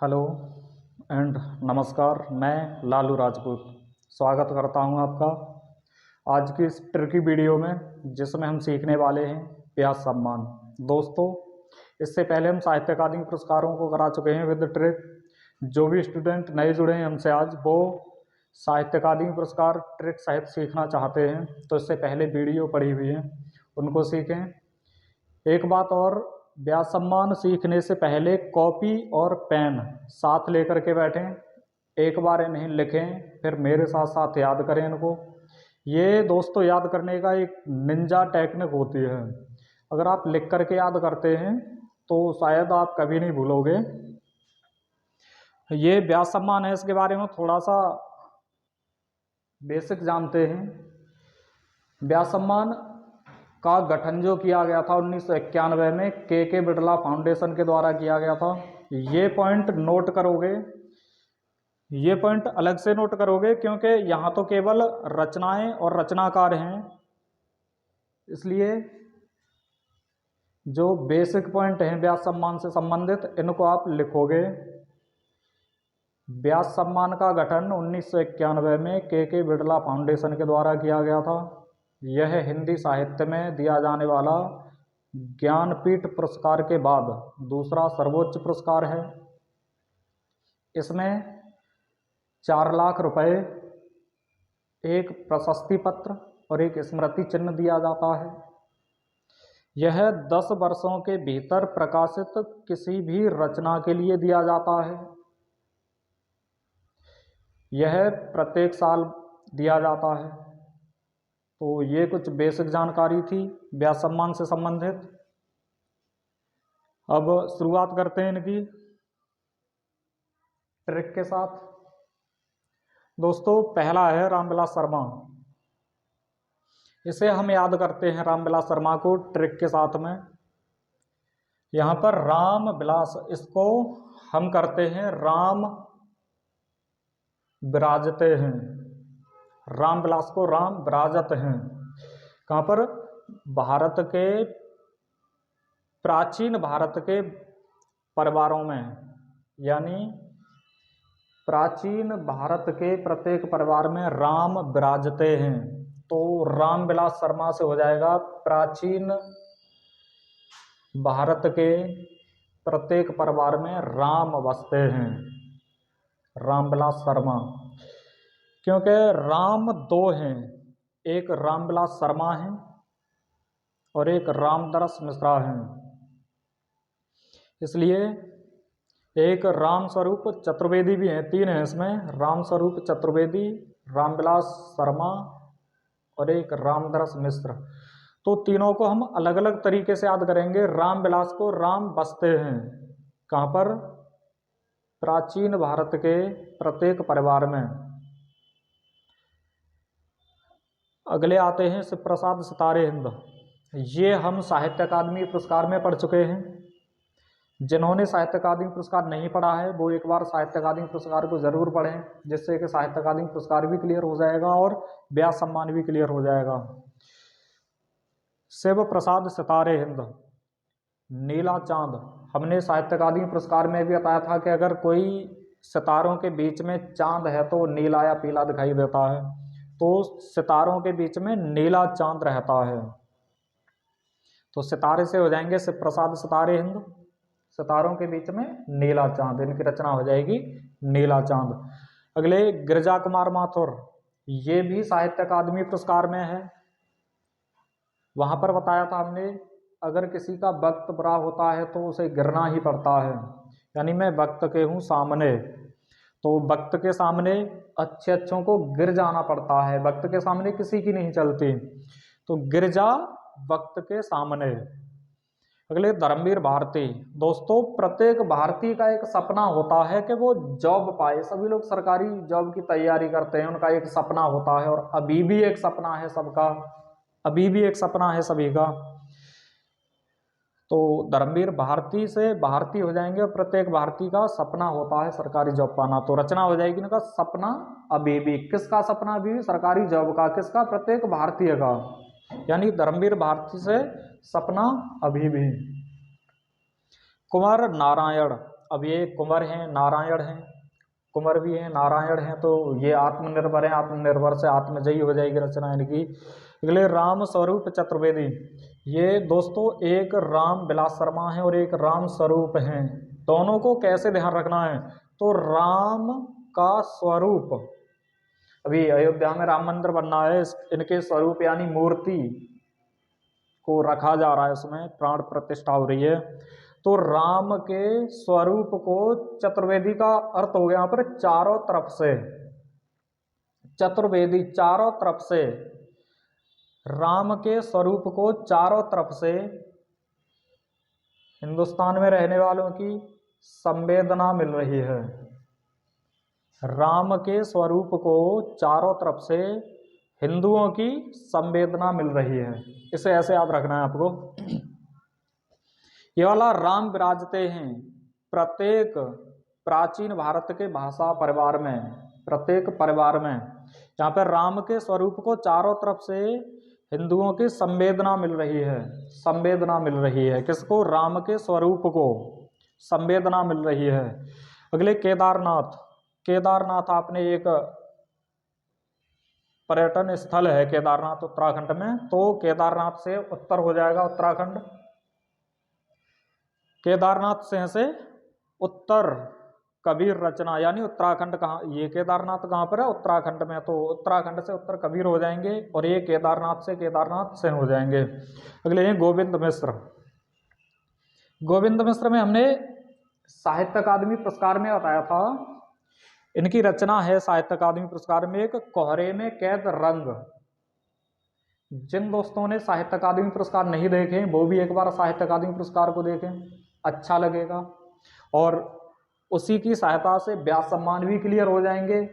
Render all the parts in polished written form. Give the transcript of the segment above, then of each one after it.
Hello and नमस्कार। मैं लालू राजपूत स्वागत करता हूं आपका आज की इस ट्रिकी वीडियो में, जिसमें हम सीखने वाले हैं ब्याज सम्मान। दोस्तों, इससे पहले हम साहित्य अकादमी पुरस्कारों को करा चुके हैं विद ट्रिक। जो भी स्टूडेंट नए जुड़े हैं हमसे आज, वो साहित्य अकादमी पुरस्कार ट्रिक सहित सीखना चाहते हैं तो इससे पहले वीडियो पड़ी हुई है, उनको सीखें। एक बात और, ब्याज सम्मान सीखने से पहले कॉपी और पेन साथ लेकर के बैठें। एक बार इन्हें लिखें, फिर मेरे साथ साथ याद करें इनको। ये दोस्तों याद करने का एक निंजा टेक्निक होती है। अगर आप लिख करके याद करते हैं तो शायद आप कभी नहीं भूलोगे। ये ब्याज सम्मान है, इसके बारे में थोड़ा सा बेसिक जानते हैं। ब्याज सम्मान का गठन जो किया गया था 1991 में के बिड़ला फाउंडेशन के द्वारा किया गया था। ये पॉइंट नोट करोगे, ये पॉइंट अलग से नोट करोगे, क्योंकि यहाँ तो केवल रचनाएं और रचनाकार हैं, इसलिए जो बेसिक पॉइंट हैं ब्याज सम्मान से संबंधित, इनको आप लिखोगे। ब्याज सम्मान का गठन 1991 में के बिड़ला फाउंडेशन के द्वारा किया गया था। यह हिंदी साहित्य में दिया जाने वाला ज्ञानपीठ पुरस्कार के बाद दूसरा सर्वोच्च पुरस्कार है। इसमें 4 लाख रुपए, एक प्रशस्ति पत्र और एक स्मृति चिन्ह दिया जाता है। यह 10 वर्षों के भीतर प्रकाशित किसी भी रचना के लिए दिया जाता है। यह प्रत्येक साल दिया जाता है। तो ये कुछ बेसिक जानकारी थी ब्याज सम्मान से संबंधित। अब शुरुआत करते हैं इनकी ट्रिक के साथ। दोस्तों, पहला है रामविलास शर्मा। इसे हम याद करते हैं रामविलास शर्मा को ट्रिक के साथ में। यहाँ पर रामविलास, इसको हम करते हैं राम विराजते हैं। रामविलास को राम विराजत हैं। कहाँ पर? भारत के, प्राचीन भारत के परिवारों में, यानी प्राचीन भारत के प्रत्येक परिवार में राम विराजते हैं। तो रामविलास शर्मा से हो जाएगा प्राचीन भारत के प्रत्येक परिवार में राम बसते हैं। रामविलास शर्मा, क्योंकि राम 2 हैं, एक रामविलास शर्मा हैं और एक रामदरस मिश्रा हैं। इसलिए एक राम स्वरूप चतुर्वेदी भी हैं, 3 हैं इसमें, राम स्वरूप चतुर्वेदी, रामविलास शर्मा और एक रामदरस मिश्र। तो तीनों को हम अलग अलग तरीके से याद करेंगे। रामविलास को राम बसते हैं, कहाँ पर? प्राचीन भारत के प्रत्येक परिवार में। अगले आते हैं शिव प्रसाद सितारे हिंद। ये हम साहित्य अकादमी पुरस्कार में पढ़ चुके हैं। जिन्होंने साहित्य अकादमी पुरस्कार नहीं पढ़ा है वो एक बार साहित्य अकादमी पुरस्कार को जरूर पढ़ें, जिससे कि साहित्य अकादमी पुरस्कार भी क्लियर हो जाएगा और ब्याज सम्मान भी क्लियर हो जाएगा। शिव प्रसाद सितारे हिंद, नीला चांद। हमने साहित्य अकादमी पुरस्कार में भी बताया था कि अगर कोई सितारों के बीच में चांद है तो नीला या पीला दिखाई देता है। तो सितारों के बीच में नीला चांद रहता है, तो सितारे से हो जाएंगे शिव प्रसाद सितारे हिंद। सितारों के बीच में नीला चांद, इनकी रचना हो जाएगी नीला चांद। अगले गिरिजा कुमार माथुर, ये भी साहित्य अकादमी पुरस्कार में है। वहां पर बताया था हमने, अगर किसी का वक्त बुरा होता है तो उसे गिरना ही पड़ता है, यानी मैं वक्त के हूँ सामने, तो वक्त के सामने अच्छे अच्छों को गिर जाना पड़ता है। वक्त के सामने किसी की नहीं चलती, तो गिर जा वक्त के सामने। अगले धर्मवीर भारती। दोस्तों, प्रत्येक भारतीय का एक सपना होता है कि वो जॉब पाए। सभी लोग सरकारी जॉब की तैयारी करते हैं, उनका एक सपना होता है, और अभी भी एक सपना है सबका, अभी भी एक सपना है सभी का। तो धर्मवीर भारती से भारती हो जाएंगे, और प्रत्येक भारतीय का सपना होता है सरकारी जॉब पाना। तो रचना हो जाएगी इनका सपना अभी भी। किसका सपना? अभी भी सरकारी जॉब का। किसका? प्रत्येक भारतीय का, यानी धर्मवीर भारती से सपना अभी भी। कुंवर नारायण, अब ये कुंवर हैं, नारायण हैं, कुंवर भी हैं, नारायण हैं, तो ये आत्मनिर्भर हैं, आत्मनिर्भर से आत्मजयी हो जाएगी रचना इनकी। अगले राम स्वरूप चतुर्वेदी, ये दोस्तों एक राम विलास शर्मा है और एक राम स्वरूप हैं। दोनों को कैसे ध्यान रखना है, तो राम का स्वरूप, अभी अयोध्या में राम मंदिर बनना है, इनके स्वरूप यानी मूर्ति को रखा जा रहा है, उसमें प्राण प्रतिष्ठा हो रही है, तो राम के स्वरूप को, चतुर्वेदी का अर्थ हो गया यहाँ पर चारों तरफ से, चतुर्वेदी चारों तरफ से, राम के स्वरूप को चारों तरफ से हिंदुस्तान में रहने वालों की संवेदना मिल रही है। राम के स्वरूप को चारों तरफ से हिंदुओं की संवेदना मिल रही है, इसे ऐसे याद रखना है आपको। ये वाला राम विराजते हैं प्रत्येक प्राचीन भारत के भाषा परिवार में, प्रत्येक परिवार में, यहाँ पर राम के स्वरूप को चारों तरफ से हिंदुओं की संवेदना मिल रही है, संवेदना मिल रही है, किसको, राम के स्वरूप को संवेदना मिल रही है। अगले केदारनाथ, केदारनाथ आपने एक पर्यटन स्थल है केदारनाथ उत्तराखंड में, तो केदारनाथ से उत्तर हो जाएगा उत्तराखंड, केदारनाथ से उत्तर कबीर रचना, यानी उत्तराखंड कहाँ, ये केदारनाथ कहाँ पर है, उत्तराखंड में, तो उत्तराखंड से उत्तर कबीर हो जाएंगे और ये केदारनाथ से हो जाएंगे। अगले हैं गोविंद मिश्र, गोविंद मिश्र में हमने साहित्य अकादमी पुरस्कार में बताया था, इनकी रचना है साहित्य अकादमी पुरस्कार में एक कोहरे में कैद रंग। जिन दोस्तों ने साहित्य अकादमी पुरस्कार नहीं देखे वो भी एक बार साहित्य अकादमी पुरस्कार को देखें, अच्छा लगेगा, और उसी की सहायता से व्यास सम्मान भी क्लियर हो जाएंगे,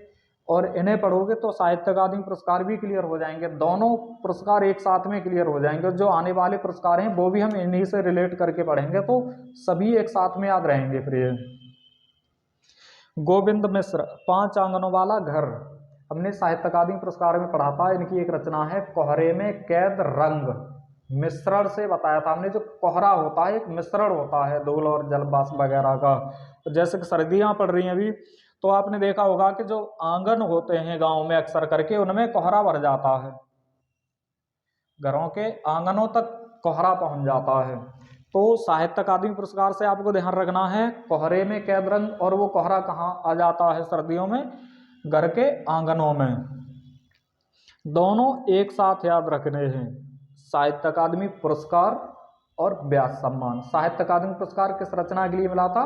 और इन्हें पढ़ोगे तो साहित्य अकादमी पुरस्कार भी क्लियर हो जाएंगे, दोनों पुरस्कार एक साथ में क्लियर हो जाएंगे। जो आने वाले पुरस्कार हैं वो भी हम इन्हीं से रिलेट करके पढ़ेंगे, तो सभी एक साथ में याद रहेंगे। फिर ये गोविंद मिश्र, 5 आंगनों वाला घर, हमने साहित्य अकादमी पुरस्कार में पढ़ा था, इनकी एक रचना है कोहरे में कैद रंग, मिश्रण से बताया था हमने, जो कोहरा होता है एक मिश्रण होता है धूल और जलवाष्प वगैरह का। तो जैसे कि सर्दियां पड़ रही हैं अभी, तो आपने देखा होगा कि जो आंगन होते हैं गांव में अक्सर करके, उनमें कोहरा भर जाता है, घरों के आंगनों तक कोहरा पहुंच जाता है। तो साहित्य अकादमी पुरस्कार से आपको ध्यान रखना है कोहरे में कैद रंग, और वो कोहरा कहाँ आ जाता है सर्दियों में, घर के आंगनों में। दोनों एक साथ याद रखने हैं, साहित्य अकादमी पुरस्कार और व्यास सम्मान। साहित्य अकादमी पुरस्कार किस रचना के लिए मिला था,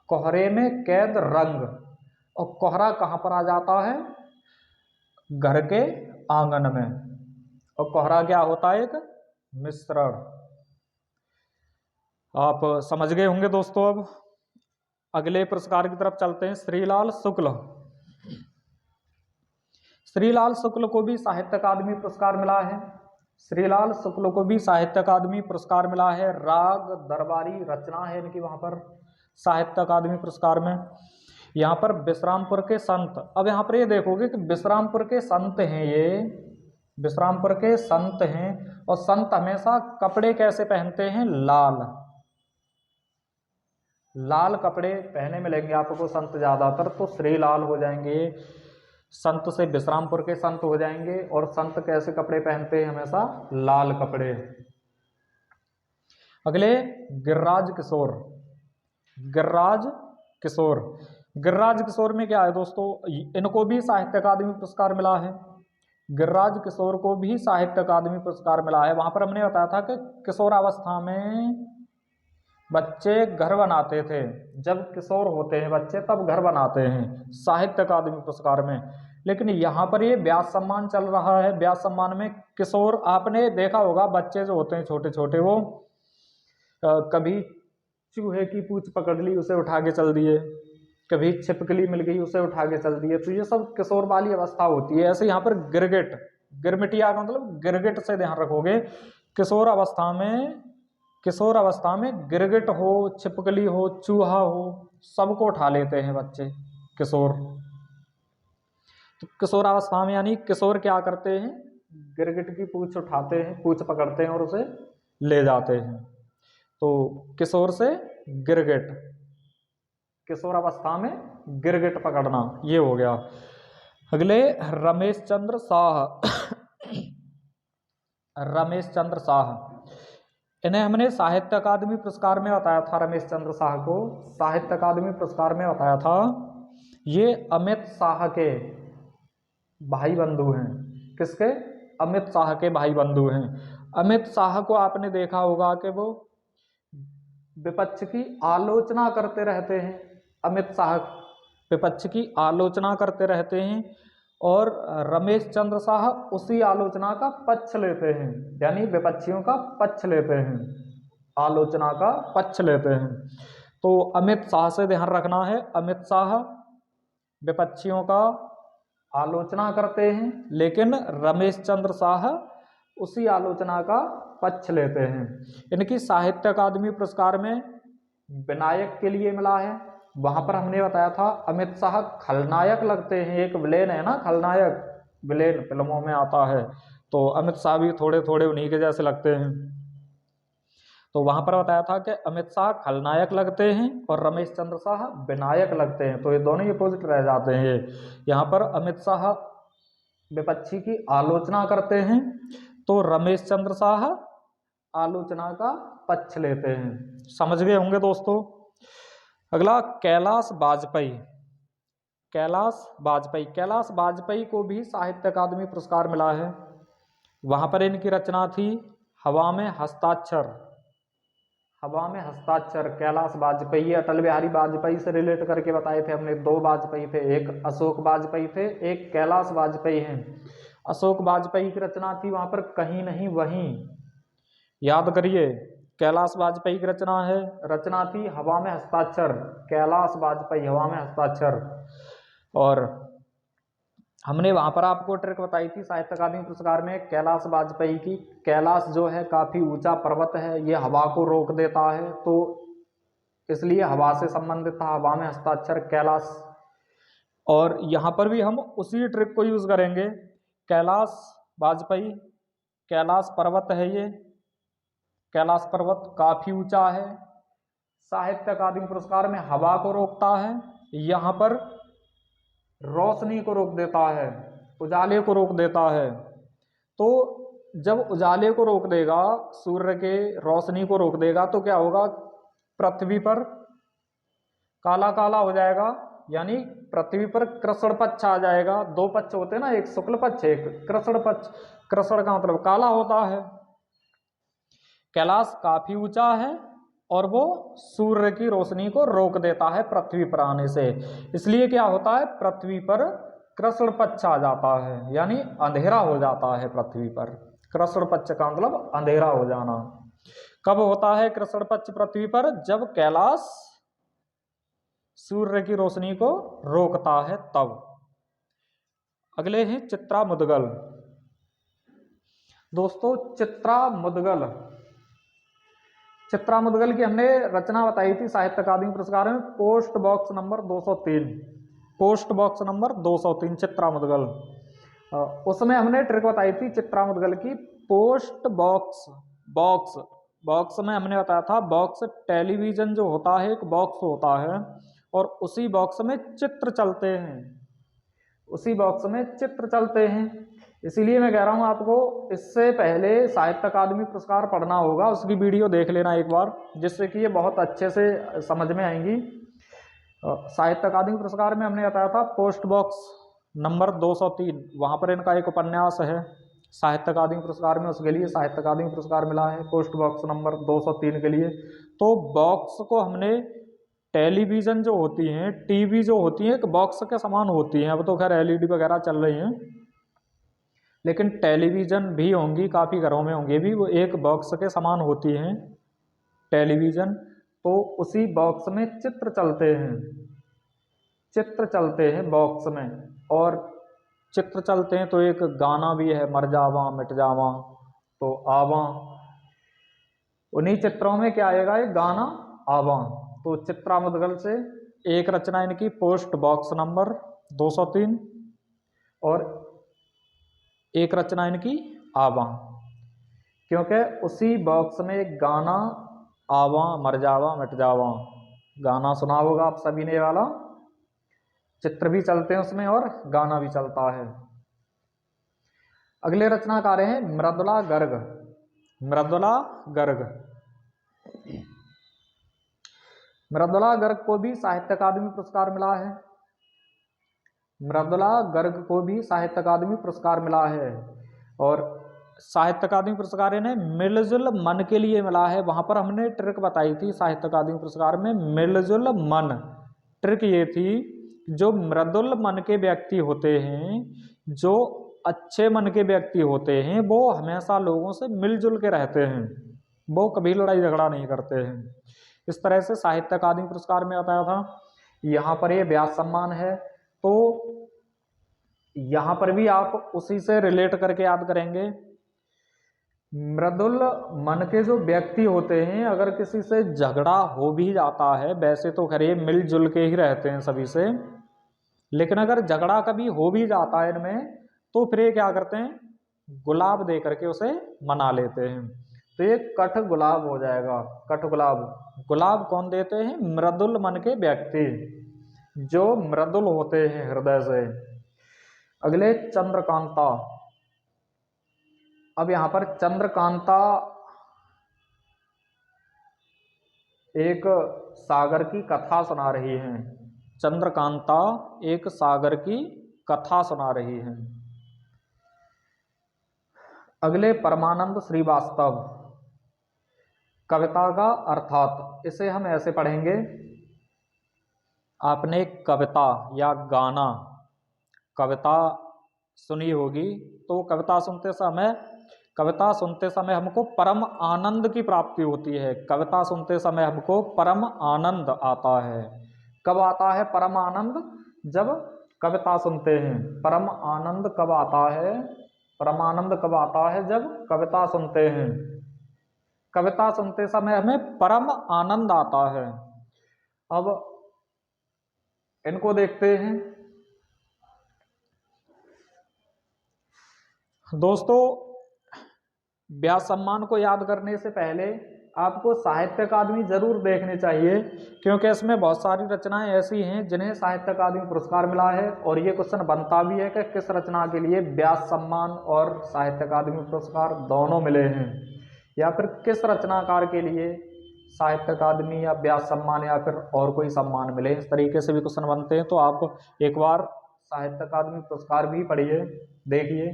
कोहरे में कैद रंग, और कोहरा कहाँ पर आ जाता है, घर के आंगन में, और कोहरा क्या होता है, एक मिश्रण। आप समझ गए होंगे दोस्तों। अब अगले पुरस्कार की तरफ चलते हैं। श्रीलाल शुक्ल, श्रीलाल शुक्ल को भी साहित्य अकादमी पुरस्कार मिला है, श्रीलाल शुक्ल को भी साहित्य अकादमी पुरस्कार मिला है, राग दरबारी रचना है इनकी वहां पर साहित्य अकादमी पुरस्कार में। यहाँ पर विश्रामपुर के संत, अब यहाँ पर ये देखोगे कि विश्रामपुर के संत हैं, ये विश्रामपुर के संत हैं, और संत हमेशा कपड़े कैसे पहनते हैं, लाल, लाल कपड़े पहने मिलेंगे आपको संत ज्यादातर, तो श्रीलाल हो जाएंगे, संत से विश्रामपुर के संत हो जाएंगे। और संत कैसे कपड़े पहनते हैं, हमेशा लाल कपड़े। अगले गिरिराज किशोर, गिरिराज किशोर, गिरिराज किशोर में क्या है दोस्तों, इनको भी साहित्य अकादमी पुरस्कार मिला है, गिरिराज किशोर को भी साहित्य अकादमी पुरस्कार मिला है। वहां पर हमने बताया था कि किशोरावस्था में बच्चे घर बनाते थे, जब किशोर होते हैं बच्चे तब घर बनाते हैं, साहित्य अकादमी पुरस्कार में। लेकिन यहाँ पर ये व्यास सम्मान चल रहा है, व्यास सम्मान में किशोर, आपने देखा होगा बच्चे जो होते हैं छोटे छोटे, वो कभी चूहे की पूंछ पकड़ ली उसे उठा के चल दिए, कभी छिपकली मिल गई उसे उठा के चल दिए, तो ये सब किशोर वाली अवस्था होती है। ऐसे यहाँ पर गिरगिट, गिरमिटिया का मतलब गिरगिट से ध्यान रखोगे, किशोर अवस्था में, किशोर अवस्था में गिरगिट हो, छिपकली हो, चूहा हो, सबको उठा लेते हैं बच्चे किशोर। तो किशोर अवस्था में यानी किशोर क्या करते हैं, गिरगिट की पूंछ उठाते हैं, पूंछ पकड़ते हैं और उसे ले जाते हैं। तो किशोर से गिरगिट, किशोरावस्था में गिरगिट पकड़ना, ये हो गया। अगले रमेश चंद्र शाह रमेश चंद्र शाह, इन्हें हमने साहित्य अकादमी पुरस्कार में बताया था। रमेश चंद्र शाह को साहित्य अकादमी पुरस्कार में बताया था। ये अमित शाह के भाई बंधु हैं। किसके? अमित शाह के भाई बंधु हैं। अमित शाह को आपने देखा होगा कि वो विपक्ष की आलोचना करते रहते हैं। अमित शाह विपक्ष की आलोचना करते रहते हैं और रमेश चंद्र शाह उसी आलोचना का पक्ष लेते हैं, यानी विपक्षियों का पक्ष लेते हैं, आलोचना का पक्ष लेते हैं। तो अमित शाह से ध्यान रखना है, अमित शाह विपक्षियों का आलोचना करते हैं, लेकिन रमेश चंद्र शाह उसी आलोचना का पक्ष लेते हैं। इनकी साहित्य अकादमी पुरस्कार में विनायक के लिए मिला है। वहां पर हमने बताया था अमित शाह खलनायक लगते हैं, एक विलेन है ना, खलनायक विलेन फिल्मों में आता है, तो अमित शाह भी थोड़े थोड़े उन्हीं के जैसे लगते हैं। तो वहां पर बताया था कि अमित शाह खलनायक लगते हैं और रमेश चंद्र शाह विनायक लगते हैं, तो ये दोनों ही अपोजिट रह जाते हैं। यहाँ पर अमित शाह विपक्षी की आलोचना करते हैं तो रमेश चंद्र शाह आलोचना का पक्ष लेते हैं। समझ गए होंगे दोस्तों। अगला कैलाश वाजपेयी। कैलाश वाजपेयी, कैलाश वाजपेयी को भी साहित्य अकादमी पुरस्कार मिला है। वहां पर इनकी रचना थी हवा में हस्ताक्षर। हवा में हस्ताक्षर कैलाश वाजपेयी, अटल बिहारी वाजपेयी से रिलेट करके बताए थे हमने। दो वाजपेयी थे, एक अशोक वाजपेयी थे, एक कैलाश वाजपेयी हैं। अशोक वाजपेयी की रचना थी वहां पर कहीं नहीं वहीं, याद करिए। कैलाश वाजपेयी की रचना थी हवा में हस्ताक्षर, कैलाश वाजपेयी हवा में हस्ताक्षर। और हमने वहां पर आपको ट्रिक बताई थी साहित्य अकादमी पुरस्कार में कैलाश वाजपेयी की। कैलाश जो है काफी ऊंचा पर्वत है, ये हवा को रोक देता है, तो इसलिए हवा से संबंधित था, हवा में हस्ताक्षर कैलाश। और यहाँ पर भी हम उसी ट्रिक को यूज करेंगे। कैलाश वाजपेयी, कैलाश पर्वत है ये, कैलाश पर्वत काफी ऊंचा है, साहित्य अकादमी पुरस्कार में हवा को रोकता है, यहाँ पर रोशनी को रोक देता है, उजाले को रोक देता है। तो जब उजाले को रोक देगा, सूर्य के रोशनी को रोक देगा, तो क्या होगा? पृथ्वी पर काला काला हो जाएगा, यानी पृथ्वी पर कृष्ण पक्ष आ जाएगा। दो पक्ष होते हैं ना, एक शुक्ल पक्ष एक कृष्ण पक्ष। कृष्ण का मतलब काला होता है। कैलाश काफी ऊंचा है और वो सूर्य की रोशनी को रोक देता है पृथ्वी पर आने से, इसलिए क्या होता है? पृथ्वी पर कृष्ण पक्ष आ जाता है, यानी अंधेरा हो जाता है पृथ्वी पर। कृष्ण पक्ष का मतलब अंधेरा हो जाना। कब होता है कृष्ण पक्ष पृथ्वी पर? जब कैलाश सूर्य की रोशनी को रोकता है तब। अगले हैं चित्रा मुदगल। दोस्तों चित्रा मुदगल, चित्रा मुदगल की हमने रचना बताई थी साहित्य अकादमी पुरस्कार में, post box number 203, post box number 203 Chitra Mudgal. उसमें हमने ट्रिक बताई थी चित्रा मुदगल की। पोस्ट बॉक्स, बॉक्स में हमने बताया था, बॉक्स टेलीविजन जो होता है एक बॉक्स होता है और उसी बॉक्स में चित्र चलते हैं, उसी बॉक्स में चित्र चलते हैं। इसीलिए मैं कह रहा हूं आपको इससे पहले साहित्य अकादमी पुरस्कार पढ़ना होगा, उसकी वीडियो देख लेना एक बार, जिससे कि ये बहुत अच्छे से समझ में आएंगी। साहित्य अकादमी पुरस्कार में हमने बताया था पोस्ट बॉक्स नंबर 203, वहां पर इनका एक उपन्यास है साहित्य अकादमी पुरस्कार में, उसके लिए साहित्य अकादमी पुरस्कार मिला है पोस्ट बॉक्स नंबर 203 के लिए। तो बॉक्स को हमने, टेलीविजन जो होती हैं, टीवी जो होती है एक बॉक्स के समान होती हैं, अब तो खैर एलईडी वगैरह चल रही हैं, लेकिन टेलीविजन भी होंगी, काफ़ी घरों में होंगी भी, वो एक बॉक्स के समान होती हैं टेलीविजन। तो उसी बॉक्स में चित्र चलते हैं, चित्र चलते हैं बॉक्स में, और चित्र चलते हैं तो एक गाना भी है, मर जावा मिट जावा तो आवा, उन्हीं चित्रों में क्या आएगा? एक गाना आवा। तो चित्रा मुदगल से एक रचना इनकी पोस्ट बॉक्स नंबर 203 और एक रचना इनकी आवा, क्योंकि उसी बॉक्स में एक गाना आवा मर जावा मिट जावा, गाना सुना होगा आप सभी ने, ये वाला चित्र भी चलते हैं उसमें और गाना भी चलता है। अगले रचनाकार हैं मृदुला गर्ग। मृदुला गर्ग, मृदुला गर्ग को भी साहित्य अकादमी पुरस्कार मिला है। मृदुला गर्ग को भी साहित्य अकादमी पुरस्कार मिला है। और साहित्य अकादमी पुरस्कार इन्हें मिलजुल मन के लिए मिला है। वहां पर हमने ट्रिक बताई थी साहित्य अकादमी पुरस्कार में, मिलजुल मन। ट्रिक ये थी, जो मृदुल मन के व्यक्ति होते हैं, जो अच्छे मन के व्यक्ति होते हैं, वो हमेशा लोगों से मिलजुल के रहते हैं, वो कभी लड़ाई झगड़ा नहीं करते हैं। इस तरह से साहित्य अकादमी पुरस्कार में बताया था। यहाँ पर ये व्यास सम्मान है, तो यहाँ पर भी आप उसी से रिलेट करके याद करेंगे। मृदुल मन के जो व्यक्ति होते हैं, अगर किसी से झगड़ा हो भी जाता है, वैसे तो खैर ये मिलजुल के ही रहते हैं सभी से, लेकिन अगर झगड़ा कभी हो भी जाता है इनमें, तो फिर ये क्या करते हैं, गुलाब दे करके उसे मना लेते हैं। तो ये कठ गुलाब हो जाएगा, कठ गुलाब। गुलाब कौन देते हैं, मृदुल मन के व्यक्ति, जो मृदुल होते हैं हृदय से। अगले चंद्रकांता। अब यहां पर चंद्रकांता एक सागर की कथा सुना रही हैं। चंद्रकांता एक सागर की कथा सुना रही हैं। अगले परमानंद श्रीवास्तव। कविता का अर्थात, इसे हम ऐसे पढ़ेंगे, आपने कविता या गाना, कविता सुनी होगी, तो कविता सुनते समय हमको परम आनंद की प्राप्ति होती है। कविता सुनते समय हमको परम आनंद आता है। कब आता है परम आनंद, जब कविता सुनते हैं। परम आनंद कब आता है, परमानंद कब आता है, जब कविता सुनते हैं। कविता सुनते समय हमें परम आनंद आता है। अब इनको देखते हैं। दोस्तों, व्यास सम्मान को याद करने से पहले आपको साहित्य अकादमी जरूर देखनी चाहिए, क्योंकि इसमें बहुत सारी रचनाएं ऐसी हैं जिन्हें साहित्य अकादमी पुरस्कार मिला है। और ये क्वेश्चन बनता भी है कि किस रचना के लिए व्यास सम्मान और साहित्य अकादमी पुरस्कार दोनों मिले हैं, या फिर किस रचनाकार के लिए साहित्य अकादमी या व्यास सम्मान या फिर और कोई सम्मान मिले। इस तरीके से भी क्वेश्चन बनते हैं। तो आप एक बार साहित्य अकादमी पुरस्कार भी पढ़िए, देखिए,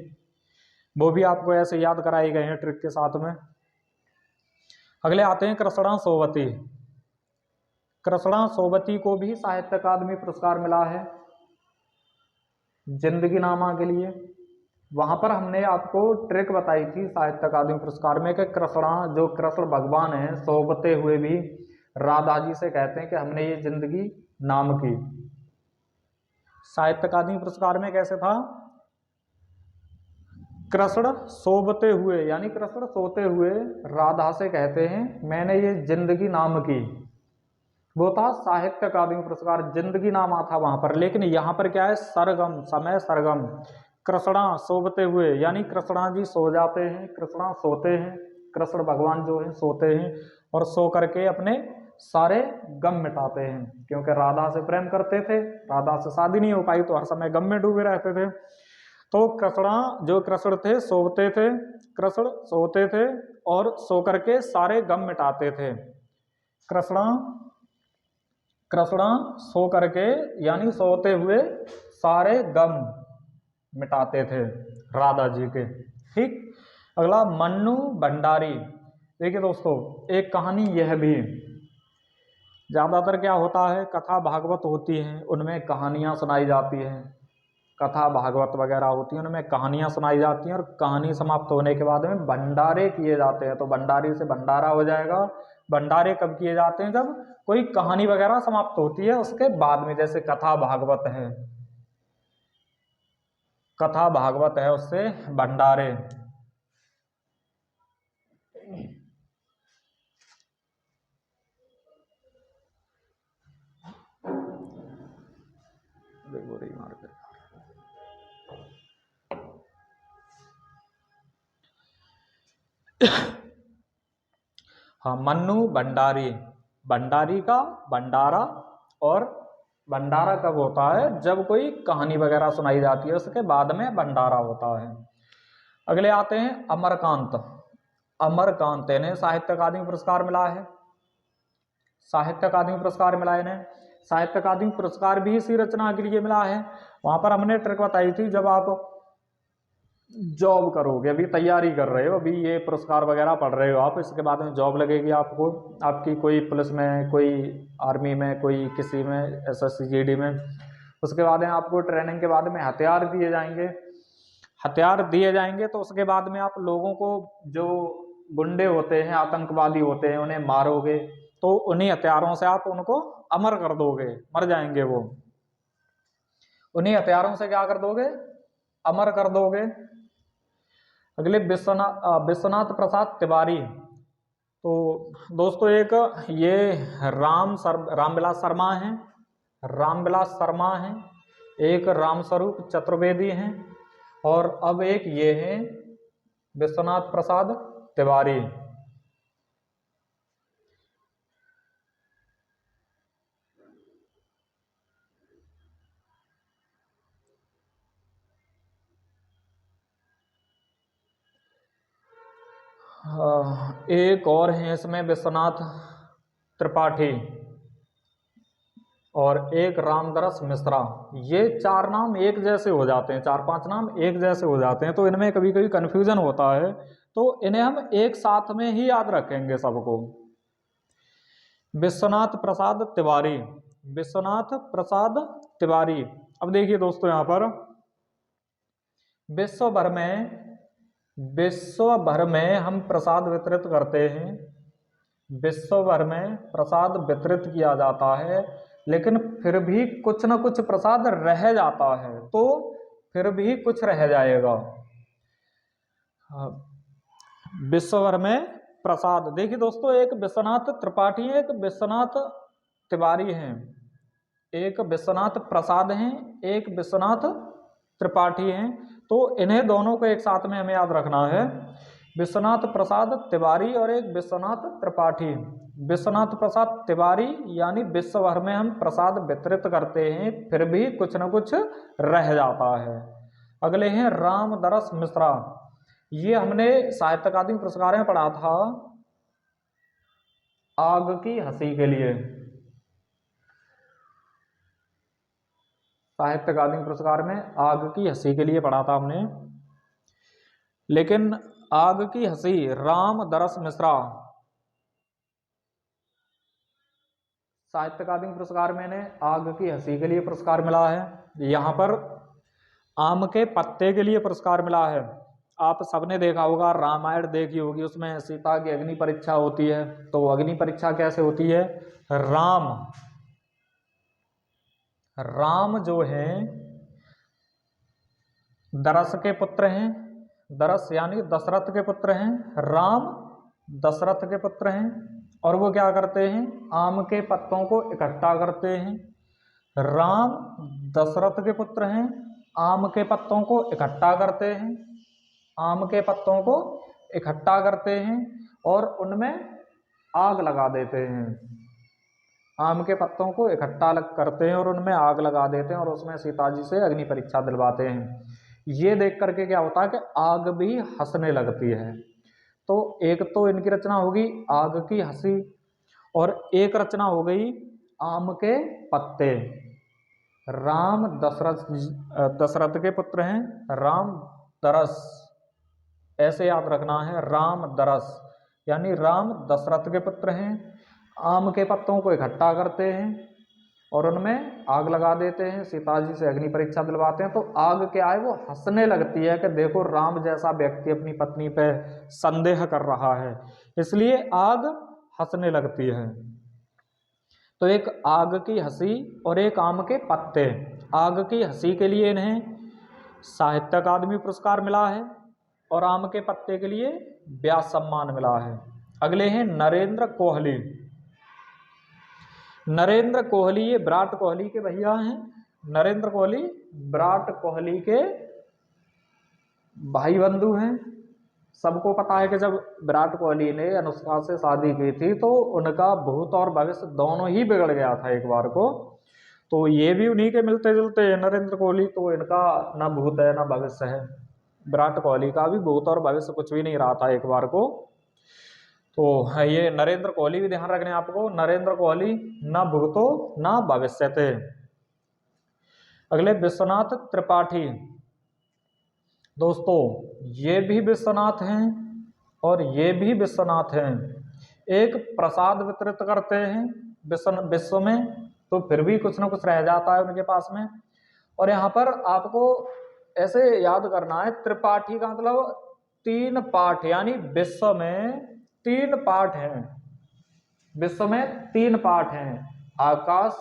वो भी आपको ऐसे याद कराए गए हैं ट्रिक के साथ में। अगले आते हैं कृष्णा सोबती। कृष्णा सोबती को भी साहित्य अकादमी पुरस्कार मिला है जिंदगी नामा के लिए। वहां पर हमने आपको ट्रिक बताई थी साहित्य अकादमी पुरस्कार में कि कृष्णा, जो कृष्ण भगवान हैं, सोबते हुए भी राधा जी से कहते हैं कि हमने ये जिंदगी नाम की। साहित्य अकादमी पुरस्कार में कैसे था, कृष्ण सोबते हुए, यानी कृष्ण सोते हुए राधा से कहते हैं मैंने ये जिंदगी नाम की। वो था साहित्य अकादमी पुरस्कार, जिंदगी नाम था वहां पर। लेकिन यहाँ पर क्या है, सरगम, समय सरगम। कृष्णा सोबते हुए, यानी कृष्णा जी सो जाते हैं, कृष्णा सोते हैं, कृष्ण भगवान जो है सोते हैं और सो करके अपने सारे गम मिटाते हैं, क्योंकि राधा से प्रेम करते थे, राधा से शादी नहीं हो पाई तो हर समय गम में डूबे रहते थे। तो कृष्णा, जो कृष्ण थे, सोते थे, कृष्ण सोते थे और सो करके सारे गम मिटाते थे। कृष्णा कृष्णा सो करके, यानी सोते हुए सारे गम मिटाते थे राधा जी के। ठीक। अगला मन्नू भंडारी। देखिए दोस्तों, एक कहानी यह भी, ज्यादातर क्या होता है, कथा भागवत होती हैं, उनमें कहानियां सुनाई जाती हैं, कथा भागवत वगैरह होती हैं, उनमें कहानियां सुनाई जाती हैं, और कहानी समाप्त होने के बाद में भंडारे किए जाते हैं। तो भंडारी से भंडारा हो जाएगा। भंडारे कब किए जाते हैं, जब कोई कहानी वगैरह समाप्त होती है उसके बाद में, जैसे कथा भागवत है, कथा भागवत है, उससे भंडारे। हाँ, मन्नू भंडारी। भंडारी का भंडारा, और भंडारा कब होता है, जब कोई कहानी वगैरह सुनाई जाती है उसके बाद में भंडारा होता है। अगले आते हैं अमरकांत। अमरकांत इन्हें साहित्य अकादमी पुरस्कार मिला है, साहित्य अकादमी पुरस्कार मिला है इन्हें। साहित्य अकादमी पुरस्कार भी इसी रचना के लिए मिला है। वहां पर हमने ट्रिक बताई थी, जब आप जॉब करोगे, अभी तैयारी कर रहे हो, अभी ये पुरस्कार वगैरह पढ़ रहे हो आप, इसके बाद में जॉब लगेगी आपको, आपकी कोई पुलिस में, कोई आर्मी में, कोई किसी में, एसएससी जीडी में, उसके बाद में आपको ट्रेनिंग के बाद में हथियार दिए जाएंगे, हथियार दिए जाएंगे तो उसके बाद में आप लोगों को, जो गुंडे होते हैं, आतंकवादी होते हैं, उन्हें मारोगे, तो उन्हीं हथियारों से आप उनको अमर कर दोगे, मर जाएंगे वो, उन्हीं हथियारों से क्या कर दोगे, अमर कर दोगे। अगले विश्वनाथ प्रसाद तिवारी। तो दोस्तों एक ये रामविलास शर्मा हैं, रामविलास शर्मा हैं, एक रामस्वरूप चतुर्वेदी हैं, और अब एक ये हैं विश्वनाथ प्रसाद तिवारी। एक और हैं इसमें विश्वनाथ त्रिपाठी और एक रामदरस मिश्रा। ये चार नाम एक जैसे हो जाते हैं, चार पांच नाम एक जैसे हो जाते हैं, तो इनमें कभी कभी कन्फ्यूजन होता है, तो इन्हें हम एक साथ में ही याद रखेंगे सबको। विश्वनाथ प्रसाद तिवारी, विश्वनाथ प्रसाद तिवारी। अब देखिए दोस्तों, यहाँ पर विश्व भर में हम प्रसाद वितरित करते हैं, विश्व भर में प्रसाद वितरित किया जाता है, लेकिन फिर भी कुछ न कुछ प्रसाद रह जाता है, तो फिर भी कुछ रह जाएगा। विश्व भर में प्रसाद, देखिए दोस्तों, एक विश्वनाथ त्रिपाठी, एक विश्वनाथ तिवारी हैं, एक विश्वनाथ प्रसाद हैं, एक विश्वनाथ त्रिपाठी हैं, तो इन्हें दोनों को एक साथ में हमें याद रखना है, विश्वनाथ प्रसाद तिवारी और एक विश्वनाथ त्रिपाठी। विश्वनाथ प्रसाद तिवारी यानी विश्व भर में हम प्रसाद वितरित करते हैं, फिर भी कुछ न कुछ रह जाता है। अगले हैं रामदरस मिश्रा। ये हमने साहित्य अकादमी पुरस्कार में पढ़ा था, आग की हंसी के लिए, साहित्य अकादमी पुरस्कार में आग की हंसी के लिए पढ़ा था हमने, लेकिन आग की हंसी रामदरस मिश्रा साहित्य अकादमी पुरस्कार में ने आग की हंसी के लिए पुरस्कार मिला है। यहाँ पर आम के पत्ते के लिए पुरस्कार मिला है। आप सबने देखा होगा, रामायण देखी होगी, उसमें सीता की अग्नि परीक्षा होती है, तो अग्नि परीक्षा कैसे होती है, राम जो हैं दरस के पुत्र हैं, दरस यानी दशरथ के पुत्र हैं, राम दशरथ के पुत्र हैं, और वो क्या करते हैं, आम के पत्तों को इकट्ठा करते हैं। राम दशरथ के पुत्र हैं, आम के पत्तों को इकट्ठा करते हैं, आम के पत्तों को इकट्ठा करते हैं और उनमें आग लगा देते हैं। आम के पत्तों को इकट्ठा करते हैं और उनमें आग लगा देते हैं और उसमें सीता जी से अग्नि परीक्षा दिलवाते हैं। ये देख करके क्या होता है कि आग भी हंसने लगती है। तो एक तो इनकी रचना होगी आग की हंसी, और एक रचना हो गई आम के पत्ते। राम दशरथ के पुत्र हैं, राम दरस, ऐसे याद रखना है, राम दरस यानी राम दशरथ के पुत्र हैं, आम के पत्तों को इकट्ठा करते हैं और उनमें आग लगा देते हैं, सीता जी से अग्नि परीक्षा दिलवाते हैं। तो आग क्या है, वो हंसने लगती है कि देखो राम जैसा व्यक्ति अपनी पत्नी पे संदेह कर रहा है, इसलिए आग हंसने लगती है। तो एक आग की हंसी और एक आम के पत्ते। आग की हंसी के लिए इन्हें साहित्य अकादमी पुरस्कार मिला है और आम के पत्ते के लिए व्यास सम्मान मिला है। अगले हैं नरेंद्र कोहली। नरेंद्र कोहली ये विराट कोहली के भैया हैं। नरेंद्र कोहली विराट कोहली के भाई बंधु हैं, सबको पता है कि जब विराट कोहली ने अनुष्का से शादी की थी तो उनका भूत और भविष्य दोनों ही बिगड़ गया था एक बार को। तो ये भी उन्हीं के मिलते जुलते हैं, नरेंद्र कोहली। तो इनका ना भूत है ना भविष्य है, विराट कोहली का भी भूत और भविष्य कुछ भी नहीं रहा था एक बार को। तो ये नरेंद्र कोहली भी ध्यान रखने आपको, नरेंद्र कोहली ना भूतो ना भविष्य थे। अगले विश्वनाथ त्रिपाठी, दोस्तों ये भी विश्वनाथ हैं और ये भी विश्वनाथ हैं। एक प्रसाद वितरित करते हैं विश्व में, तो फिर भी कुछ ना कुछ रह जाता है उनके पास में। और यहाँ पर आपको ऐसे याद करना है, त्रिपाठी का मतलब 3 पाठ, यानी विश्व में 3 पाठ हैं। विश्व में 3 पाठ हैं, आकाश,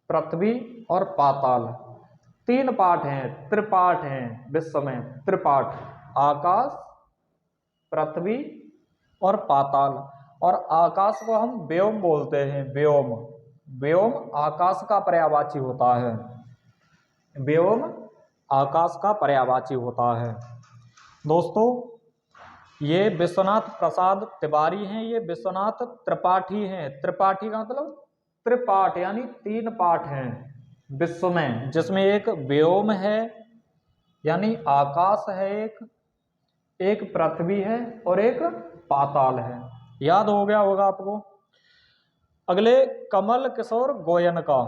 पृथ्वी और पाताल। 3 पाठ हैं, त्रिपाठ हैं विश्व में, त्रिपाठ, आकाश, पृथ्वी और पाताल। और आकाश को हम व्योम बोलते हैं, व्योम। व्योम आकाश का पर्यायवाची होता है, व्योम आकाश का पर्यायवाची होता है। दोस्तों ये विश्वनाथ प्रसाद तिवारी हैं, ये विश्वनाथ त्रिपाठी हैं। त्रिपाठी का मतलब त्रिपाठ, यानी 3 पाठ हैं विश्व में, जिसमें एक व्योम है यानी आकाश है, एक पृथ्वी है और एक पाताल है। याद हो गया होगा आपको। अगले कमल किशोर गोयनका,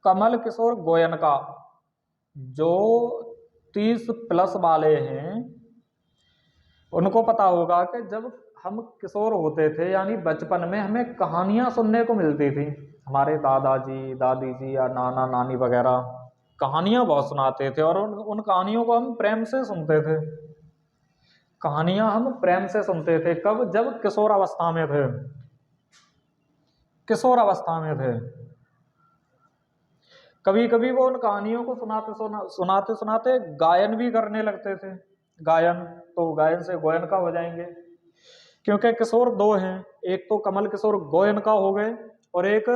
कमल किशोर गोयनका जो 30+ वाले हैं उनको पता होगा कि जब हम किशोर होते थे, यानी बचपन में, हमें कहानियां सुनने को मिलती थी। हमारे दादाजी दादी जी या नाना नानी वगैरह कहानियां बहुत सुनाते थे और उन कहानियों को हम प्रेम से सुनते थे। कहानियां हम प्रेम से सुनते थे, कब? जब किशोर अवस्था में थे, किशोर अवस्था में थे। कभी कभी वो उन कहानियों को सुनाते सुनाते गायन भी करने लगते थे। गायन, तो गायन से गोयनका हो जाएंगे, क्योंकि किशोर 2 हैं, एक तो कमल किशोर गोयनका हो गए और एक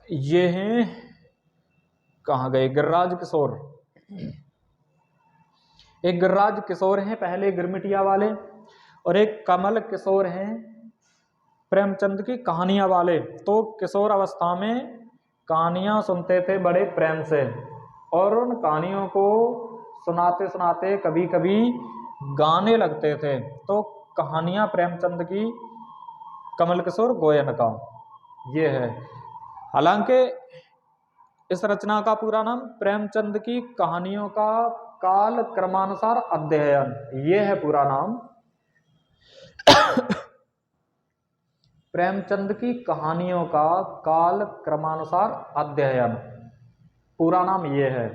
ये हैं, कहाँ गए, गिरिराज किशोर। एक गिरिराज किशोर हैं पहले गिरमिटिया वाले, और एक कमल किशोर हैं प्रेमचंद की कहानियां वाले। तो किशोर अवस्था में कहानियां सुनते थे बड़े प्रेम से, और उन कहानियों को सुनाते सुनाते कभी कभी गाने लगते थे। तो कहानियां प्रेमचंद की, कमल किशोर गोयनका, ये है। हालांकि इस रचना का पूरा नाम प्रेमचंद की कहानियों का काल क्रमानुसार अध्ययन, ये है पूरा नाम। प्रेमचंद की कहानियों का काल क्रमानुसार अध्ययन, पूरा नाम ये है।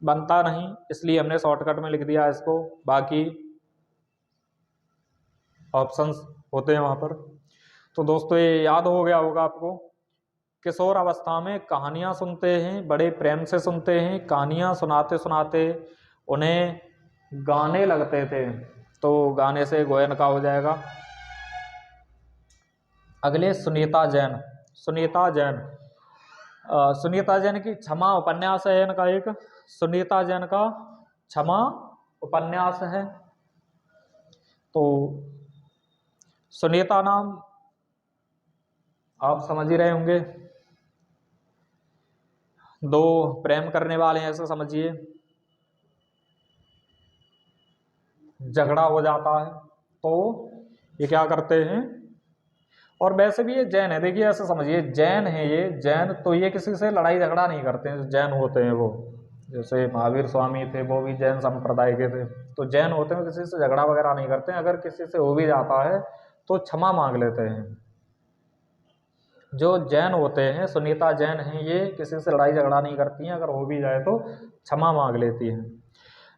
बनता नहीं, इसलिए हमने शॉर्टकट में लिख दिया इसको, बाकी ऑप्शंस होते हैं वहां पर। तो दोस्तों ये याद हो गया होगा आपको। किशोर अवस्था में कहानियां सुनते हैं, बड़े प्रेम से सुनते हैं, कहानियां सुनाते सुनाते उन्हें गाने लगते थे, तो गाने से गोयनका हो जाएगा। अगले सुनीता जैन, सुनीता जैन, सुनीता जैन की क्षमा उपन्यास है इनका एक, सुनीता जैन का क्षमा उपन्यास है। तो सुनीता नाम आप समझ ही रहे होंगे, 2 प्रेम करने वाले हैं ऐसा समझिए, झगड़ा हो जाता है तो ये क्या करते हैं। और वैसे भी ये जैन है, देखिए ऐसे समझिए, जैन है ये, जैन तो ये किसी से लड़ाई झगड़ा नहीं करते हैं। जैन होते हैं वो, जैसे महावीर स्वामी थे वो भी जैन संप्रदाय के थे। तो जैन होते हैं, किसी से झगड़ा वगैरह नहीं करते हैं, अगर किसी से हो भी जाता है तो क्षमा मांग लेते हैं। जो जैन होते हैं, सुनीता जैन हैं, ये किसी से लड़ाई झगड़ा नहीं करती हैं, अगर हो भी जाए तो क्षमा मांग लेती हैं।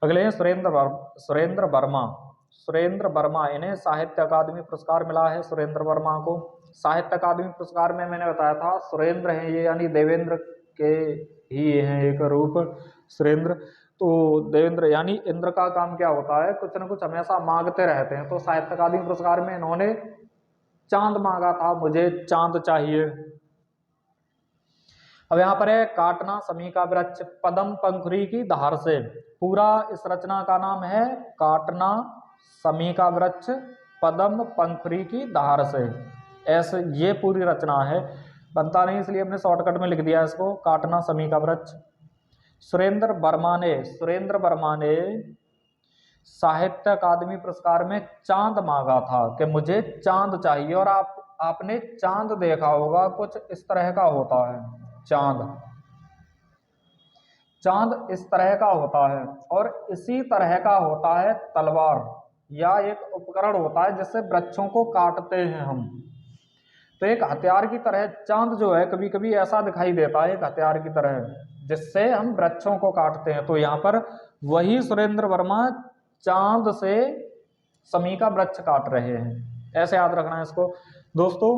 अगले हैं सुरेंद्र वर्मा, सुरेंद्र वर्मा, इन्हें साहित्य अकादमी पुरस्कार मिला है। सुरेंद्र वर्मा को साहित्य अकादमी पुरस्कार में मैंने बताया था, सुरेंद्र हैं ये, यानी देवेंद्र के ही हैं एक रूप, सुरेंद्र। तो देवेंद्र यानी इंद्र का काम क्या होता है, कुछ न कुछ हमेशा मांगते रहते हैं। तो साहित्य अकादमी पुरस्कार में इन्होंने चांद मांगा था, मुझे चांद चाहिए। अब यहाँ पर है काटना समी का वृक्ष पदम पंखुरी की धार से। पूरा इस रचना का नाम है काटना समी का वृक्ष पदम पंखुरी की धार से। ऐसे ये पूरी रचना है, बनता नहीं इसलिए हमने शॉर्टकट में लिख दिया इसको, काटना समी का वृक्ष। सुरेंद्र वर्मा ने साहित्य अकादमी पुरस्कार में चांद मांगा था कि मुझे चांद चाहिए, और आपने चांद देखा होगा, कुछ इस तरह का होता है चांद इस तरह का होता है, और इसी तरह का होता है तलवार, या एक उपकरण होता है जिससे वृक्षों को काटते हैं हम। तो एक हथियार की तरह चांद जो है कभी कभी ऐसा दिखाई देता है, एक हथियार की तरह जिससे हम वृक्षों को काटते हैं। तो यहाँ पर वही सुरेंद्र वर्मा चांद से समी का वृक्ष काट रहे हैं, ऐसे याद रखना है इसको। दोस्तों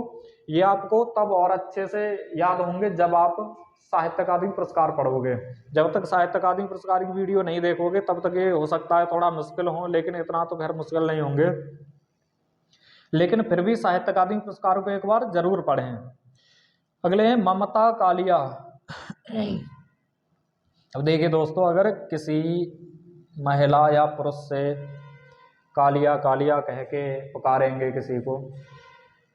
ये आपको तब और अच्छे से याद होंगे जब आप साहित्य अकादमी पुरस्कार पढ़ोगे। जब तक साहित्य अकादमी पुरस्कार की वीडियो नहीं देखोगे तब तक ये हो सकता है थोड़ा मुश्किल हो, लेकिन इतना तो खैर मुश्किल नहीं होंगे, लेकिन फिर भी साहित्य अकादमी पुरस्कारों को एक बार जरूर पढ़ें। अगले हैं ममता कालिया। अब देखिए दोस्तों, अगर किसी महिला या पुरुष से कालिया कालिया कह के पुकारेंगे, किसी को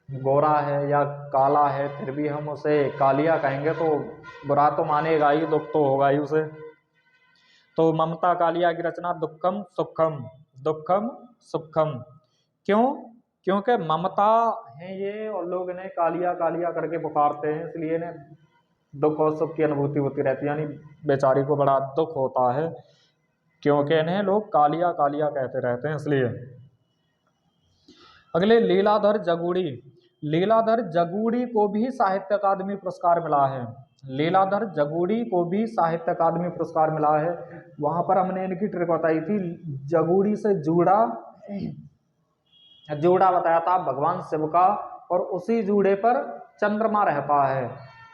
गोरा है या काला है फिर भी हम उसे कालिया कहेंगे तो बुरा तो मानेगा ही, दुख तो होगा ही उसे। तो ममता कालिया की रचना दुखम सुखम। क्यों? क्योंकि ममता है ये, और लोग इन्हें कालिया कालिया करके पुकारते हैं, इसलिए इन्हें दुख और सुख की अनुभूति होती रहती है, यानी बेचारी को बड़ा दुख होता है क्योंकि इन्हें लोग कालिया कालिया कहते रहते हैं, इसलिए। अगले लीलाधर जगूड़ी को भी साहित्य अकादमी पुरस्कार मिला है। लीलाधर जगूड़ी को भी साहित्य अकादमी पुरस्कार मिला है। वहां पर हमने इनकी ट्रिक बताई थी, जगूड़ी से जूड़ा बताया था भगवान शिव का, और उसी जूड़े पर चंद्रमा रहता है,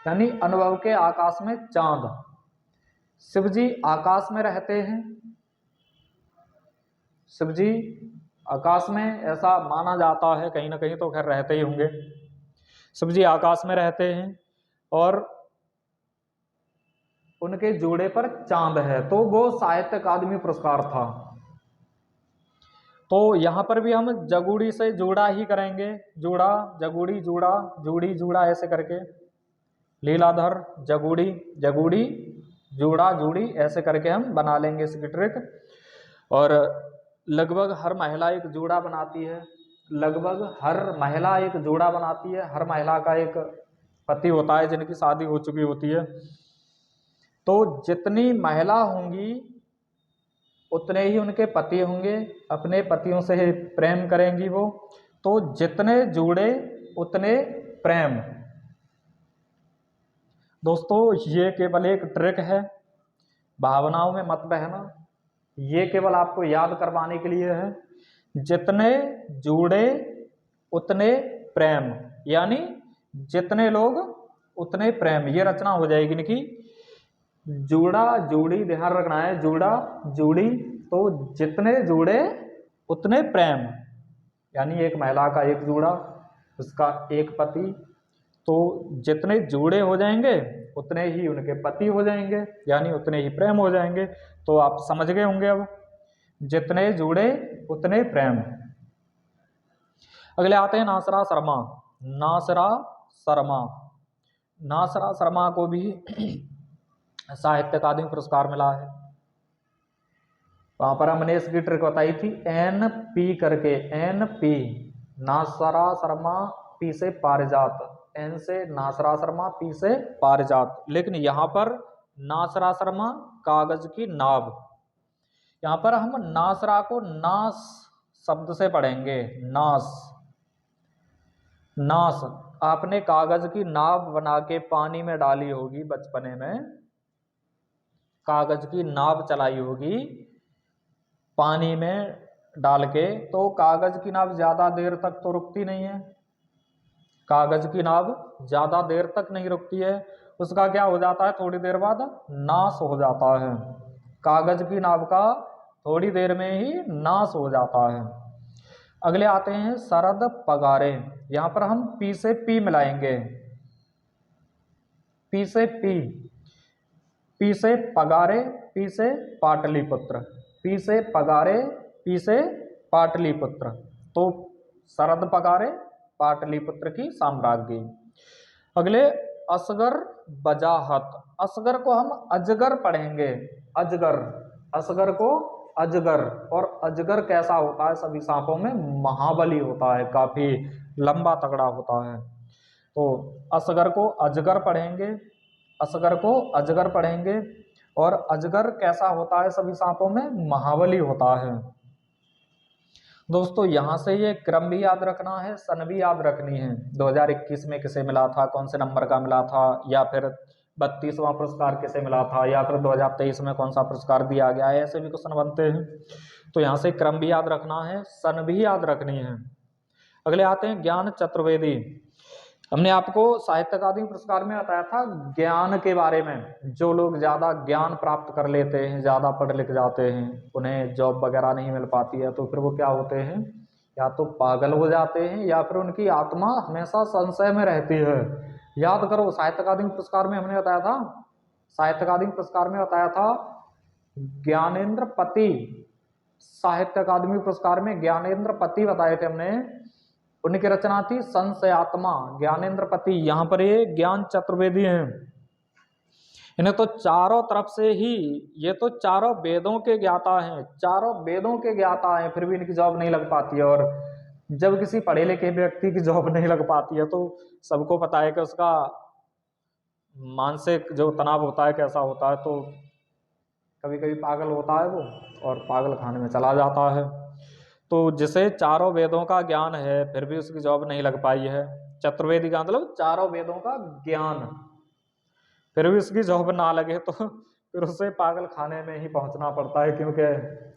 यानी अनुभव के आकाश में चांद। शिव जी आकाश में रहते हैं, शिव जी आकाश में ऐसा माना जाता है, कहीं ना कहीं तो खैर रहते ही होंगे। शिव जी आकाश में रहते हैं और उनके जोड़े पर चांद है, तो वो साहित्य अकादमी पुरस्कार था। तो यहां पर भी हम जगूड़ी से जोड़ा ही करेंगे, जोड़ा जगूड़ी जोड़ा जूड़ी जोड़ा ऐसे करके, लीलाधर जगूड़ी जगूड़ी जोड़ा जूड़ी ऐसे करके हम बना लेंगे इसकी ट्रिक। और लगभग हर महिला एक जोड़ा बनाती है, हर महिला का एक पति होता है जिनकी शादी हो चुकी होती है। तो जितनी महिला होंगी उतने ही उनके पति होंगे, अपने पतियों से प्रेम करेंगी वो। तो जितने जोड़े उतने प्रेम। दोस्तों ये केवल एक ट्रिक है, भावनाओं में मत बहना, ये केवल आपको याद करवाने के लिए है। जितने जोड़े उतने प्रेम, यानी जितने लोग उतने प्रेम, ये रचना हो जाएगी इनकी। जोड़ा जोड़ी ध्यान रखना है, जोड़ा जोड़ी, तो जितने जोड़े उतने प्रेम, यानी एक महिला का एक जोड़ा, उसका एक पति, तो जितने जोड़े हो जाएंगे उतने ही उनके पति हो जाएंगे, यानी उतने ही प्रेम हो जाएंगे। तो आप समझ गए होंगे अब, जितने जोड़े उतने प्रेम। अगले आते हैं नासरा शर्मा को भी साहित्य अकादमी पुरस्कार मिला है। वहां पर हमने इसकी ट्रिक बताई थी, NP करके, NP नासरा शर्मा, P से पारिजात, N से नासरा शर्मा, P से पारिजात। लेकिन यहाँ पर नासरा शर्मा कागज की नाव, यहाँ पर हम नासरा को नास शब्द से पढ़ेंगे, नास। आपने कागज की नाव बना के पानी में डाली होगी बचपने में, कागज की नाव चलाई होगी पानी में डाल के, तो कागज की नाव ज्यादा देर तक तो रुकती नहीं है, कागज की नाव ज्यादा देर तक नहीं रुकती है, उसका क्या हो जाता है, थोड़ी देर बाद नाश हो जाता है। कागज की नाव का थोड़ी देर में ही नाश हो जाता है। अगले आते हैं शरद पगारे, यहाँ पर हम P से P मिलाएंगे, पी से पी, पी से पगारे, पी से पाटलिपुत्र, पी से पगारे, पी से पाटलिपुत्र। तो शरद पगारे पाटलिपुत्र की साम्राज्ञी। अगले असगर बजाहत, असगर को हम अजगर पढ़ेंगे, अजगर, असगर को अजगर। और अजगर कैसा होता है? सभी सांपों में महाबली होता है, काफी लंबा तगड़ा होता है। तो असगर को अजगर पढ़ेंगे, असगर को अजगर पढ़ेंगे। और अजगर कैसा होता है? सभी सांपों में महाबली होता है। दोस्तों यहां से ये क्रम भी याद रखना है, सन भी याद रखनी है। 2021 में किसे मिला था, कौन से नंबर का मिला था, या फिर 32वां पुरस्कार किसे मिला था, या फिर 2023 में कौन सा पुरस्कार दिया गया है, ऐसे भी क्वेश्चन बनते हैं। तो यहाँ से क्रम भी याद रखना है, सन भी याद रखनी है। अगले आते हैं ज्ञान चतुर्वेदी। हमने आपको साहित्य अकादमी पुरस्कार में बताया था ज्ञान के बारे में। जो लोग ज्यादा ज्ञान प्राप्त कर लेते हैं, ज्यादा पढ़ लिख जाते हैं, उन्हें जॉब वगैरह नहीं मिल पाती है, तो फिर वो क्या होते हैं? या तो पागल हो जाते हैं, या फिर उनकी आत्मा हमेशा संशय में रहती है। याद करो, साहित्य अकादमी पुरस्कार में हमने बताया था, साहित्य अकादमी पुरस्कार में बताया था ज्ञानेंद्र पति, साहित्य अकादमी पुरस्कार में ज्ञानेंद्र पति बताए थे हमने। उनकी रचना थी संशयात्मा, ज्ञानेंद्र पति। यहाँ पर ये ज्ञान चतुर्वेदी हैं। इन्हें तो चारों तरफ से ही, ये तो चारों वेदों के ज्ञाता हैं, चारों वेदों के ज्ञाता हैं, फिर भी इनकी जॉब नहीं लग पाती है। और जब किसी पढ़े लिखे व्यक्ति की जॉब नहीं लग पाती है तो सबको पता है कि उसका मानसिक जो तनाव होता है कैसा होता है। तो कभी कभी पागल होता है वो, और पागल खाने में चला जाता है। तो जिसे चारों वेदों का ज्ञान है फिर भी उसकी जॉब नहीं लग पाई है, चतुर्वेदी का मतलब चारों वेदों का ज्ञान, फिर भी उसकी जॉब ना लगे तो फिर उसे पागल खाने में ही पहुंचना पड़ता है, क्योंकि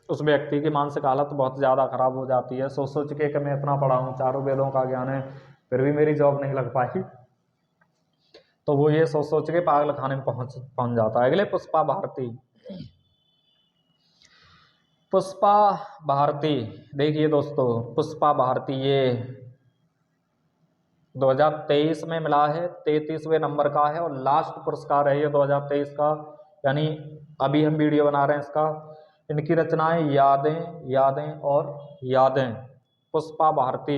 उस व्यक्ति की मानसिक हालत बहुत ज़्यादा खराब हो जाती है। सोच सोच के कि मैं इतना पढ़ा हूँ, चारों वेदों का ज्ञान है, फिर भी मेरी जॉब नहीं लग पाई, तो वो ये सोच सोच के पागल खाने में पहुंच जाता है। अगले पुष्पा भारती। पुष्पा भारती, देखिए दोस्तों, पुष्पा भारती ये 2023 में मिला है, 33वें नंबर का है और लास्ट पुरस्कार है ये 2023 का, यानी अभी हम वीडियो बना रहे हैं इसका। इनकी रचनाएं यादें, यादें और यादें, पुष्पा भारती।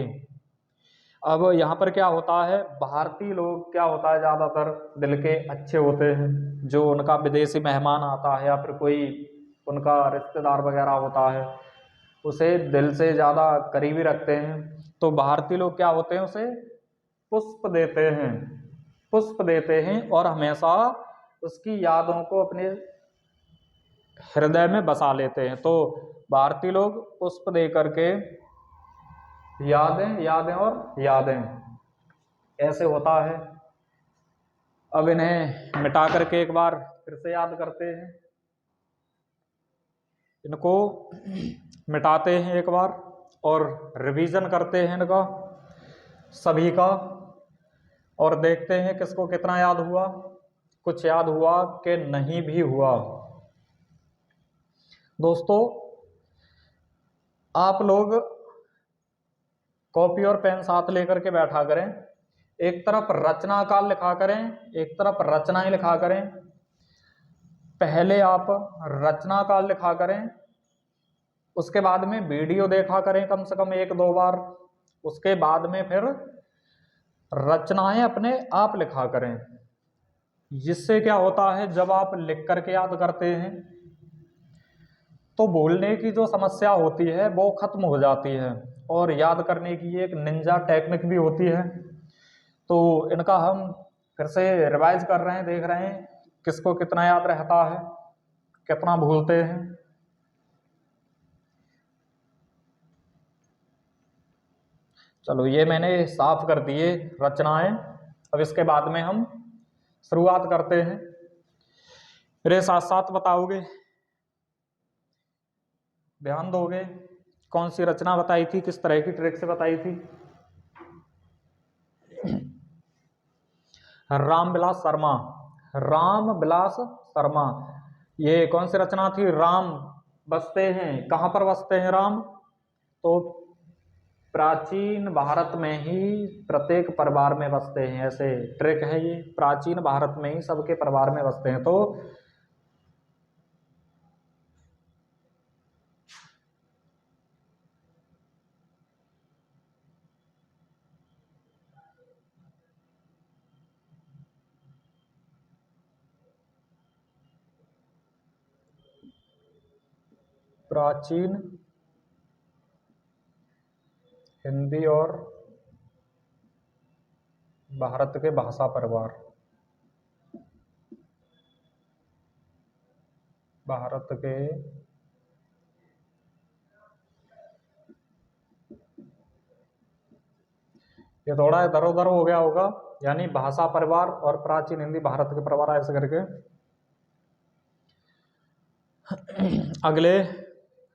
अब यहाँ पर क्या होता है, भारतीय लोग क्या होता है, ज़्यादातर दिल के अच्छे होते हैं। जो उनका विदेशी मेहमान आता है या फिर कोई उनका रिश्तेदार वगैरह होता है, उसे दिल से ज़्यादा करीबी रखते हैं। तो भारतीय लोग क्या होते हैं, उसे पुष्प देते हैं, पुष्प देते हैं और हमेशा उसकी यादों को अपने हृदय में बसा लेते हैं। तो भारतीय लोग पुष्प दे करके यादें, यादें और यादें, ऐसे होता है। अब इन्हें मिटा करके एक बार फिर से याद करते हैं, इनको मिटाते हैं एक बार और रिवीजन करते हैं इनका सभी का, और देखते हैं किसको कितना याद हुआ, कुछ याद हुआ कि नहीं भी हुआ। दोस्तों आप लोग कॉपी और पेन साथ लेकर के बैठा करें, एक तरफ रचना काल लिखा करें, एक तरफ रचनाएं लिखा करें। पहले आप रचना काल लिखा करें, उसके बाद में वीडियो देखा करें कम से कम 1-2 बार, उसके बाद में फिर रचनाएं अपने आप लिखा करें। जिससे क्या होता है, जब आप लिख करके याद करते हैं तो भूलने की जो समस्या होती है वो खत्म हो जाती है, और याद करने की एक निंजा टेक्निक भी होती है। तो इनका हम फिर से रिवाइज कर रहे हैं, देख रहे हैं किसको कितना याद रहता है, कितना भूलते हैं। चलो ये मैंने साफ कर दिए रचनाएं। अब इसके बाद में हम शुरुआत करते हैं, मेरे साथ साथ बताओगे, ध्यान दोगे, कौन सी रचना बताई थी, किस तरह की ट्रिक से बताई थी। रामविलास शर्मा, रामविलास शर्मा, ये कौन सी रचना थी। राम बसते हैं, कहाँ पर बसते हैं राम, तो प्राचीन भारत में ही प्रत्येक परिवार में बसते हैं, ऐसे ट्रिक है ये। प्राचीन भारत में ही सबके परिवार में बसते हैं। तो प्राचीन हिंदी और भारत के भाषा परिवार, भारत के ये थोड़ा इधर उधर हो गया होगा, यानी भाषा परिवार और प्राचीन हिंदी भारत के परिवार ऐसे करके। अगले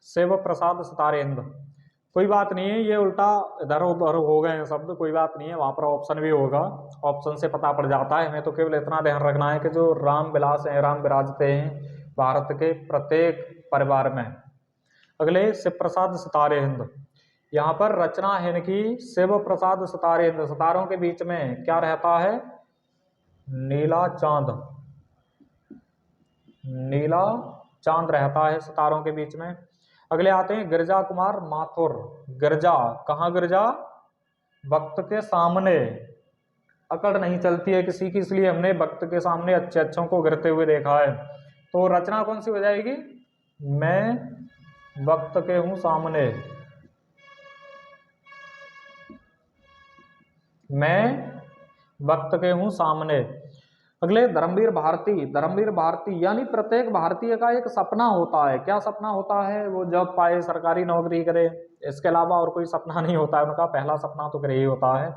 शिव प्रसाद सितारे हिंद, कोई बात नहीं है, ये उल्टा इधर उधर हो गए हैं शब्द, कोई बात नहीं है, वहां पर ऑप्शन भी होगा, ऑप्शन से पता पड़ जाता है। हमें तो केवल इतना ध्यान रखना है कि जो राम विलास हैं, राम विराजते हैं भारत के प्रत्येक परिवार में। अगले शिव प्रसाद सितारे हिंद, यहाँ पर रचना है इनकी शिव प्रसाद सितारे हिंद। सितारों के बीच में क्या रहता है? नीला चांद, नीला चांद रहता है सितारों के बीच में। अगले आते हैं गिरजा कुमार माथुर। गिरजा, कहाँ गिरजा? वक्त के सामने। अकड़ नहीं चलती है किसी की, इसलिए हमने वक्त के सामने अच्छे अच्छों को गिरते हुए देखा है। तो रचना कौन सी हो जाएगी? मैं वक्त के हूं सामने, मैं वक्त के हूं सामने। अगले धर्मवीर भारती। धर्मवीर भारती यानी प्रत्येक भारतीय का एक सपना होता है। क्या सपना होता है? वो जॉब पाए, सरकारी नौकरी करे, इसके अलावा और कोई सपना नहीं होता है उनका। पहला सपना तो यही होता है।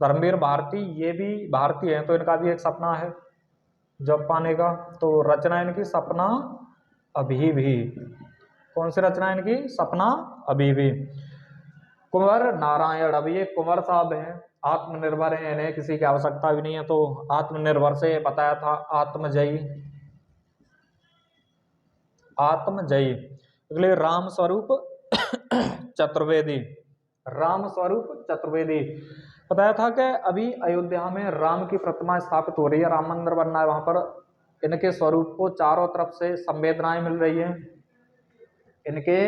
धर्मवीर भारती ये भी भारतीय हैं, तो इनका भी एक सपना है जॉब पाने का। तो रचना इनकी सपना अभी भी। कौन सी रचना इनकी? सपना अभी भी। कुंवर नारायण, अब ये कुंवर साहब हैं, आत्मनिर्भर हैं, इन्हें किसी की आवश्यकता भी नहीं है, तो आत्मनिर्भर से बताया था आत्मजयी, आत्मजयी। अगले राम स्वरूप चतुर्वेदी। राम स्वरूप चतुर्वेदी, बताया था कि अभी अयोध्या में राम की प्रतिमा स्थापित हो रही है, राम मंदिर बन रहा है, वहां पर इनके स्वरूप को चारों तरफ से संवेदनाएं मिल रही है। इनके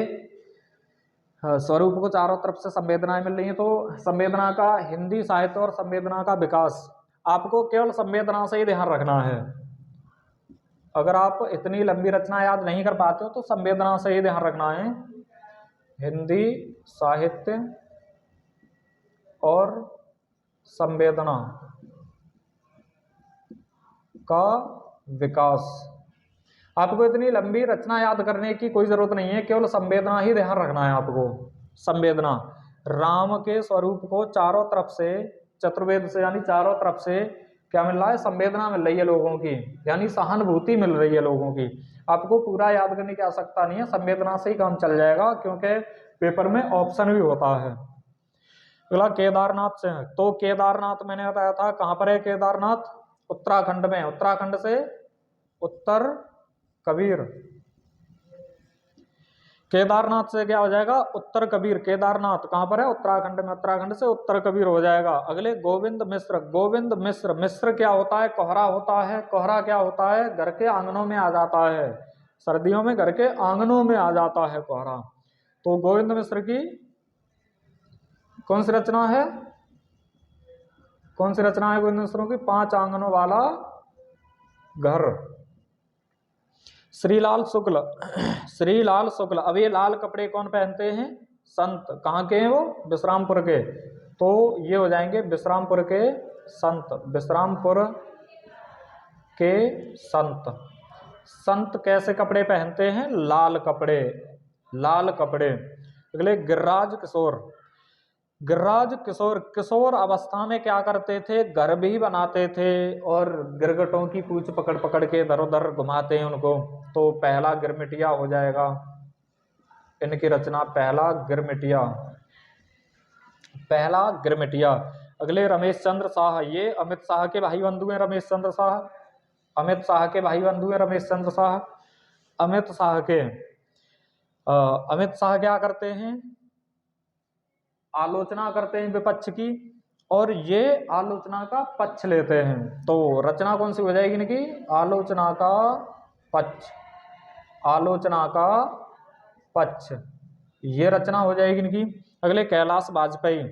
स्वरूप को चारों तरफ से संवेदनाएं मिल रही हैं। तो संवेदना का, हिंदी साहित्य और संवेदना का विकास, आपको केवल संवेदना से ही ध्यान रखना है। अगर आप इतनी लंबी रचना याद नहीं कर पाते हो तो संवेदना से ही ध्यान रखना है। हिंदी साहित्य और संवेदना का विकास। आपको इतनी लंबी रचना याद करने की कोई जरूरत नहीं है, केवल संवेदना ही ध्यान रखना है आपको। संवेदना, राम के स्वरूप को चारों तरफ से, चतुर्वेद से यानी चारों तरफ से क्या मिल रहा है? संवेदना मिल रही है लोगों की, यानी सहानुभूति मिल रही है लोगों की। आपको पूरा याद करने की आवश्यकता नहीं है, संवेदना से ही काम चल जाएगा, क्योंकि पेपर में ऑप्शन भी होता है। अगला केदारनाथ से है। तो केदारनाथ मैंने बताया था कहां पर है केदारनाथ? उत्तराखंड में। उत्तराखंड से उत्तर कबीर। केदारनाथ से क्या हो जाएगा? उत्तर कबीर। केदारनाथ कहां पर है? उत्तराखंड में। उत्तराखंड से उत्तर कबीर हो जाएगा। अगले गोविंद मिश्र। गोविंद मिश्र, मिश्र क्या होता है? कोहरा होता है। कोहरा क्या होता है? घर के आंगनों में आ जाता है, सर्दियों में घर के आंगनों में आ जाता है कोहरा। तो गोविंद मिश्र की कौन सी रचना है? कौन सी रचना है गोविंद मिश्रों की? 5 आंगनों वाला घर। श्रीलाल शुक्ल। श्रीलाल शुक्ल, अब ये लाल कपड़े कौन पहनते हैं? संत। कहाँ के हैं वो? विश्रामपुर के। तो ये हो जाएंगे विश्रामपुर के संत। विश्रामपुर के संत। संत कैसे कपड़े पहनते हैं? लाल कपड़े, लाल कपड़े। अगले गिरिराज किशोर। गिरिराज किशोर, किशोर अवस्था में क्या करते थे? घर भी बनाते थे और गिरगटों की पूंछ पकड़ पकड़ के इधर उधर घुमाते हैं उनको। तो पहला गिरमिटिया हो जाएगा इनकी रचना, पहला गिरमिटिया, पहला गिरमिटिया। अगले रमेश चंद्र शाह, ये अमित शाह के भाई बंधु हैं रमेश चंद्र शाह, अमित शाह के भाई बंधु हैं रमेश चंद्र शाह। अमित शाह के, अमित शाह क्या करते हैं? आलोचना करते हैं विपक्ष की और ये आलोचना का पक्ष लेते हैं। तो रचना कौन सी हो जाएगी इनकी? आलोचना का पक्ष, आलोचना का पक्ष, ये रचना हो जाएगी इनकी। अगले कैलाश वाजपेयी,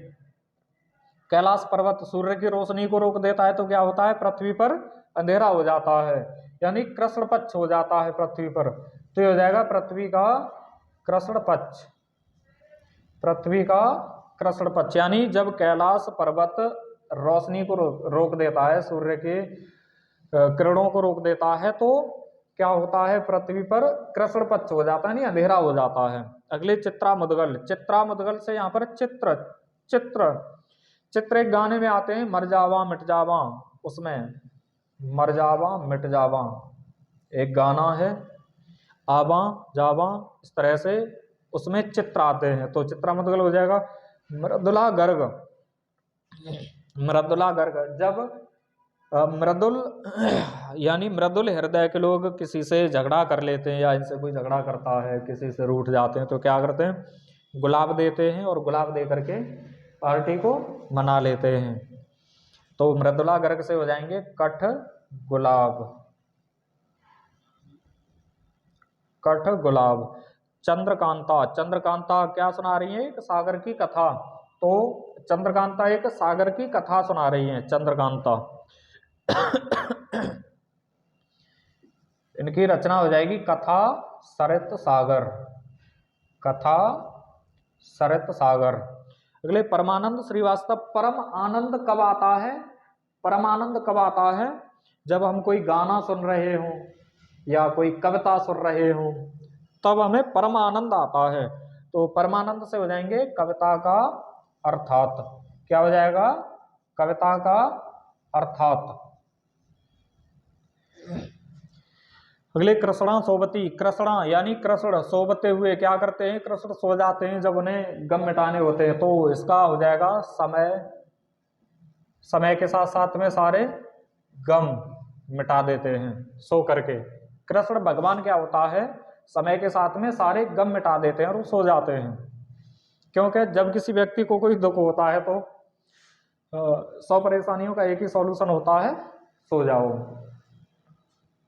कैलाश पर्वत सूर्य की रोशनी को रोक देता है तो क्या होता है? पृथ्वी पर अंधेरा हो जाता है, यानी कृष्ण पक्ष हो जाता है पृथ्वी पर। तो ये हो जाएगा पृथ्वी का कृष्ण पक्ष, पृथ्वी का कृष्ण पक्ष, यानी जब कैलाश पर्वत रोशनी को रोक देता है, सूर्य के किरणों को रोक देता है, तो क्या होता है? पृथ्वी पर कृष्ण पक्ष हो जाता है, नहीं अंधेरा हो जाता है। अगले चित्रा मुदगल, चित्रा मुदगल से यहाँ पर चित्र, चित्र, चित्र एक गाने में आते हैं, मर जावा मिट जावा, उसमें मर जावा मिट जावा एक गाना है, आवा जावा, इस तरह से उसमें चित्र आते हैं। तो चित्रा मुदगल हो जाएगा। मृदुला गर्ग, मृदुला गर्ग, जब मृदुल यानी मृदुल हृदय के लोग किसी से झगड़ा कर लेते हैं या इनसे कोई झगड़ा करता है, किसी से रूठ जाते हैं, तो क्या करते हैं? गुलाब देते हैं और गुलाब दे करके पार्टी को मना लेते हैं। तो मृदुला गर्ग से हो जाएंगे कठ गुलाब, कठ गुलाब। चंद्रकांता, चंद्रकांता क्या सुना रही है? एक सागर की कथा। तो चंद्रकांता एक सागर की कथा सुना रही है चंद्रकांता। इनकी रचना हो जाएगी कथा सरित सागर, कथा सरित सागर। अगले परमानंद श्रीवास्तव, परम आनंद कब आता है? परम आनंद कब आता है? जब हम कोई गाना सुन रहे हो या कोई कविता सुन रहे हो, तब हमें परम आनंद आता है। तो परमानंद से हो जाएंगे कविता का अर्थात, क्या हो जाएगा? कविता का अर्थात। अगले कृष्णा सोबती, कृष्णा यानी कृष्ण सोबते हुए क्या करते हैं? कृष्ण सो जाते हैं जब उन्हें गम मिटाने होते हैं, तो इसका हो जाएगा समय, समय के साथ साथ में सारे गम मिटा देते हैं सो करके। कृष्ण भगवान क्या होता है? समय के साथ में सारे गम मिटा देते हैं और वो सो जाते हैं। क्योंकि जब किसी व्यक्ति को कोई दुख होता है तो 100 परेशानियों का एक ही सॉल्यूशन होता है, सो जाओ।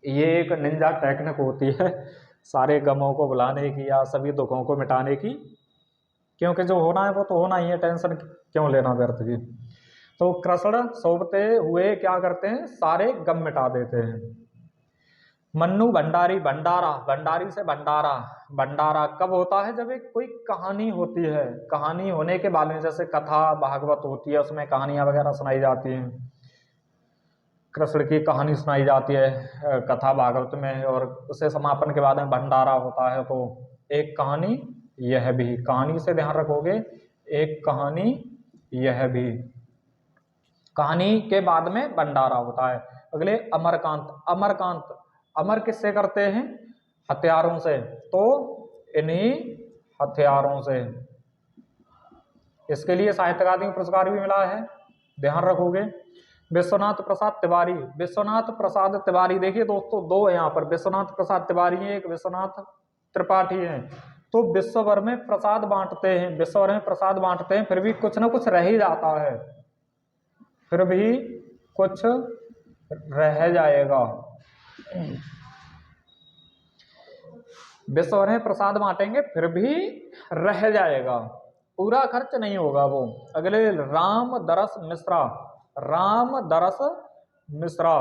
ये एक निंजा टेक्निक होती है सारे गमों को भुलाने की या सभी दुखों को मिटाने की, क्योंकि जो होना है वो तो होना ही है, टेंशन क्यों लेना व्यर्थ की। तो कृष्ण सोबते हुए क्या करते हैं? सारे गम मिटा देते हैं। मन्नू भंडारी, भंडारा, भंडारी से भंडारा, भंडारा कब होता है? जब एक कोई कहानी होती है, कहानी होने के बाद में, जैसे कथा भागवत होती है, उसमें कहानियां वगैरह सुनाई जाती हैं, कृष्ण की कहानी सुनाई जाती है कथा भागवत में, और उसे समापन के बाद में भंडारा होता है। तो एक कहानी यह भी, कहानी से ध्यान रखोगे, एक कहानी यह भी, कहानी के बाद में भंडारा होता है। अगले अमरकांत, अमरकांत, अमर किससे करते हैं? हथियारों से। तो इन्हीं हथियारों से, इसके लिए साहित्य अकादमी पुरस्कार भी मिला है, ध्यान रखोगे। विश्वनाथ प्रसाद तिवारी, विश्वनाथ प्रसाद तिवारी, देखिए दोस्तों दो है यहाँ पर, विश्वनाथ प्रसाद तिवारी है, एक विश्वनाथ त्रिपाठी है। तो विश्व भर में प्रसाद बांटते हैं, विश्व भर में प्रसाद बांटते हैं, फिर भी कुछ ना कुछ रह ही जाता है, फिर भी कुछ रह जाएगा। विश्व भर में प्रसाद बांटेंगे फिर भी रह जाएगा, पूरा खर्च नहीं होगा वो। अगले राम दरस मिश्रा, राम दरस मिश्रा,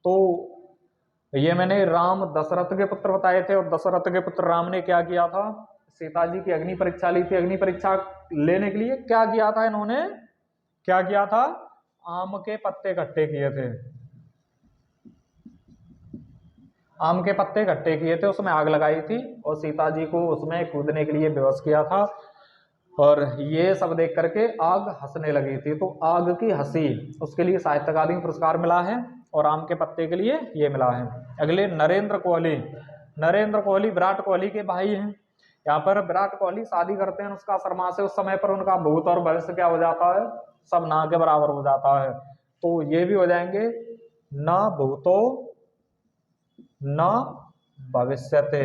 तो ये मैंने राम दशरथ के पुत्र बताए थे, और दशरथ के पुत्र राम ने क्या किया था? सीता जी की अग्नि परीक्षा ली थी। अग्नि परीक्षा लेने के लिए क्या किया था इन्होंने? क्या किया था? आम के पत्ते इकट्ठे किए थे, आम के पत्ते इकट्ठे किए थे, उसमें आग लगाई थी और सीता जी को उसमें कूदने के लिए विवश किया था, और ये सब देख करके आग हंसने लगी थी। तो आग की हंसी, उसके लिए साहित्य अकादमी पुरस्कार मिला है, और आम के पत्ते के लिए ये मिला है। अगले नरेंद्र कोहली, नरेंद्र कोहली विराट कोहली के भाई हैं। यहाँ पर विराट कोहली शादी करते हैं अनुष्का शर्मा से, उस समय पर उनका भूत और भविष्य क्या हो जाता है? सब ना के बराबर हो जाता है। तो ये भी हो जाएंगे न भूतो न भविष्यते,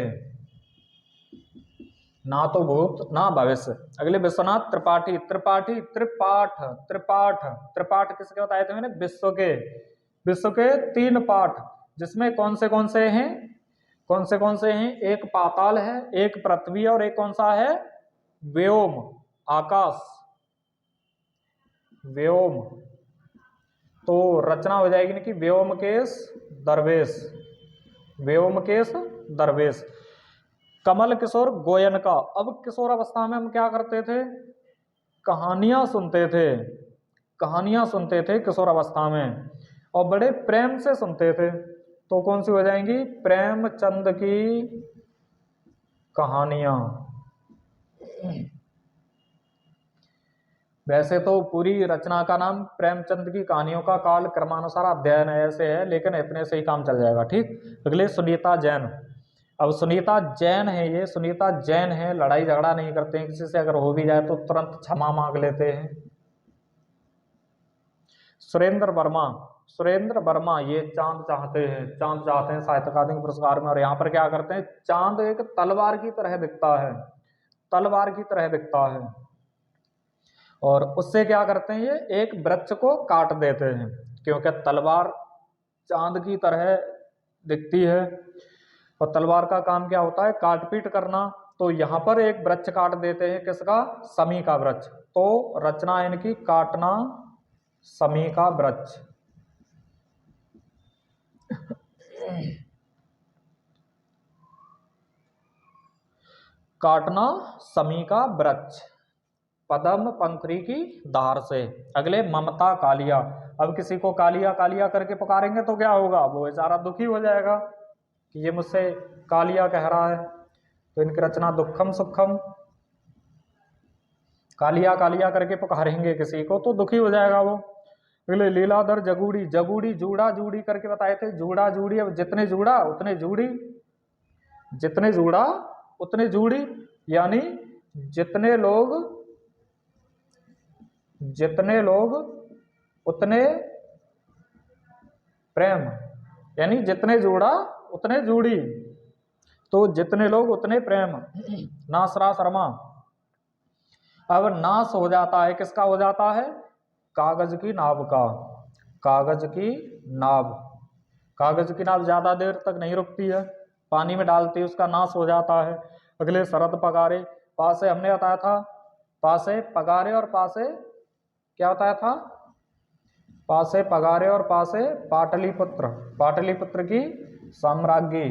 ना तो भूत ना भविष्य। अगले विश्वनाथ त्रिपाठी, त्रिपाठी त्रिपाठ, त्रिपाठ त्रिपाठ किसके बताए थे मैंने? विश्व के 3 पाठ, जिसमें कौन से हैं? कौन से हैं? एक पाताल है, एक पृथ्वी है, और एक कौन सा है? व्योम, आकाश, व्योम। तो रचना हो जाएगी ना कि व्योमकेश दरवेश, व्योमकेश दरवेश। कमल किशोर गोयन का। अब किशोर अवस्था में हम क्या करते थे? कहानियां सुनते थे, कहानियां सुनते थे किशोर अवस्था में, और बड़े प्रेम से सुनते थे। तो कौन सी हो जाएंगी? प्रेमचंद की कहानियां। वैसे तो पूरी रचना का नाम प्रेमचंद की कहानियों का काल क्रमानुसार अध्ययन ऐसे है, लेकिन इतने से ही काम चल जाएगा। ठीक। अगले सुनीता जैन। अब सुनीता जैन है, ये सुनीता जैन है, लड़ाई झगड़ा नहीं करते हैं किसी से, अगर हो भी जाए तो तुरंत क्षमा मांग लेते हैं। सुरेंद्र वर्मा, सुरेंद्र वर्मा ये चांद चाहते हैं, चांद चाहते हैं साहित्य अकादमी पुरस्कार में। और यहाँ पर क्या करते हैं? चांद एक तलवार की तरह दिखता है, तलवार की तरह दिखता है, और उससे क्या करते हैं? ये एक वृक्ष को काट देते हैं, क्योंकि तलवार चांद की तरह दिखती है, और तलवार का काम क्या होता है? काट पीट करना। तो यहाँ पर एक वृक्ष काट देते हैं, किसका? समी का वृक्ष। तो रचना इनकी काटना समी का वृक्ष। काटना समी का वृक्ष, पद्म पंखुड़ी की धार से। अगले ममता कालिया। अब किसी को कालिया कालिया करके पुकारेंगे तो क्या होगा? वो बेचारा दुखी हो जाएगा कि ये मुझसे कालिया कह रहा है। तो इनकी रचना दुखम सुखम। कालिया कालिया करके पुकारेंगे किसी को तो दुखी हो जाएगा वो। अगले लीलाधर जगूड़ी, जगूड़ी जूड़ा जूड़ी करके बताए थे, जूड़ा जूड़ी। अब जितने जूड़ा उतने जूड़ी, जितने जूड़ा उतने जूड़ी, यानी जितने लोग उतने प्रेम, यानी जितने जूड़ा उतने जूड़ी। तो जितने लोग उतने प्रेम। नासरा शर्मा। अब नाश हो जाता है, किसका हो जाता है? कागज की नाव का, कागज की नाव। कागज की नाव ज्यादा देर तक नहीं रुकती है, पानी में डालती है उसका नाश हो जाता है। अगले शरद पगारे। पासे हमने बताया था, पासे पगारे और पासे क्या बताया था? पासे पगारे और पासे पाटलिपुत्र, पाटलिपुत्र की साम्राज्ञी।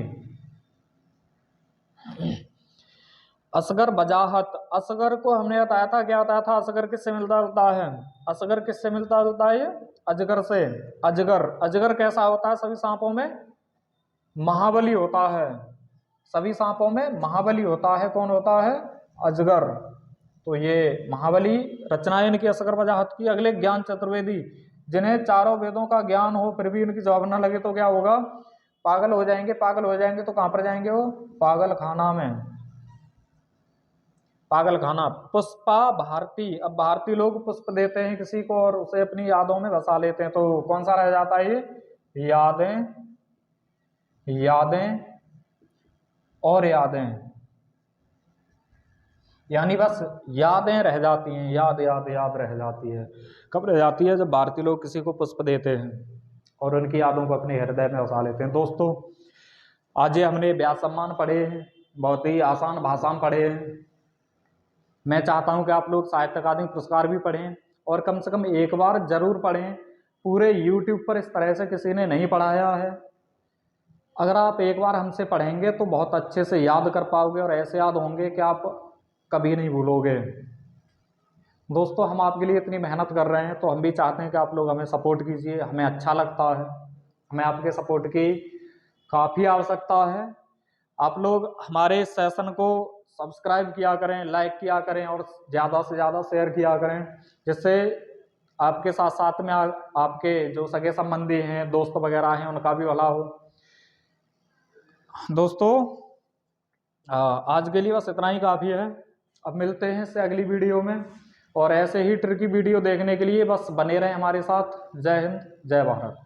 असगर बजाहत। असगर को हमने बताया था, क्या बताया था? असगर किससे मिलता जुलता है? असगर किससे मिलता जुलता है? अजगर से। अजगर, अजगर कैसा होता है? सभी सांपों में महाबली होता है, सभी सांपों में महाबली होता है। कौन होता है? अजगर। तो ये महाबली रचनाएं इनकी असगर वजाहत की। अगले ज्ञान चतुर्वेदी, जिन्हें चारों वेदों का ज्ञान हो फिर भी इनकी जवाब न लगे तो क्या होगा? पागल हो जाएंगे। पागल हो जाएंगे तो कहां पर जाएंगे वो? पागल खाना में, पागल खाना। पुष्पा भारती। अब भारतीय लोग पुष्प देते हैं किसी को और उसे अपनी यादों में बसा लेते हैं, तो कौन सा रह जाता है? ये यादें, यादें और यादें, यानी बस यादें रह जाती हैं, याद याद याद रह जाती है। कब रह जाती है? जब भारतीय लोग किसी को पुष्प देते हैं और उनकी यादों को अपने हृदय में बसा लेते हैं। दोस्तों, आज हमने व्यास सम्मान पढ़े हैं, बहुत ही आसान भाषा में पढ़े हैं। मैं चाहता हूं कि आप लोग साहित्य अकादमी पुरस्कार भी पढ़ें, और कम से कम एक बार जरूर पढ़ें। पूरे YouTube पर इस तरह से किसी ने नहीं पढ़ाया है। अगर आप एक बार हमसे पढ़ेंगे तो बहुत अच्छे से याद कर पाओगे, और ऐसे याद होंगे कि आप कभी नहीं भूलोगे। दोस्तों, हम आपके लिए इतनी मेहनत कर रहे हैं तो हम भी चाहते हैं कि आप लोग हमें सपोर्ट कीजिए। हमें अच्छा लगता है, हमें आपके सपोर्ट की काफ़ी आवश्यकता है। आप लोग हमारे सेशन को सब्सक्राइब किया करें, लाइक किया करें, और ज़्यादा से ज़्यादा शेयर किया करें, जिससे आपके साथ साथ में आपके जो सगे संबंधी हैं, दोस्त वगैरह हैं, उनका भी भला हो। दोस्तों, आज के लिए बस इतना ही काफ़ी है। अब मिलते हैं इससे अगली वीडियो में, और ऐसे ही ट्रिकी वीडियो देखने के लिए बस बने रहें हमारे साथ। जय हिंद, जय भारत।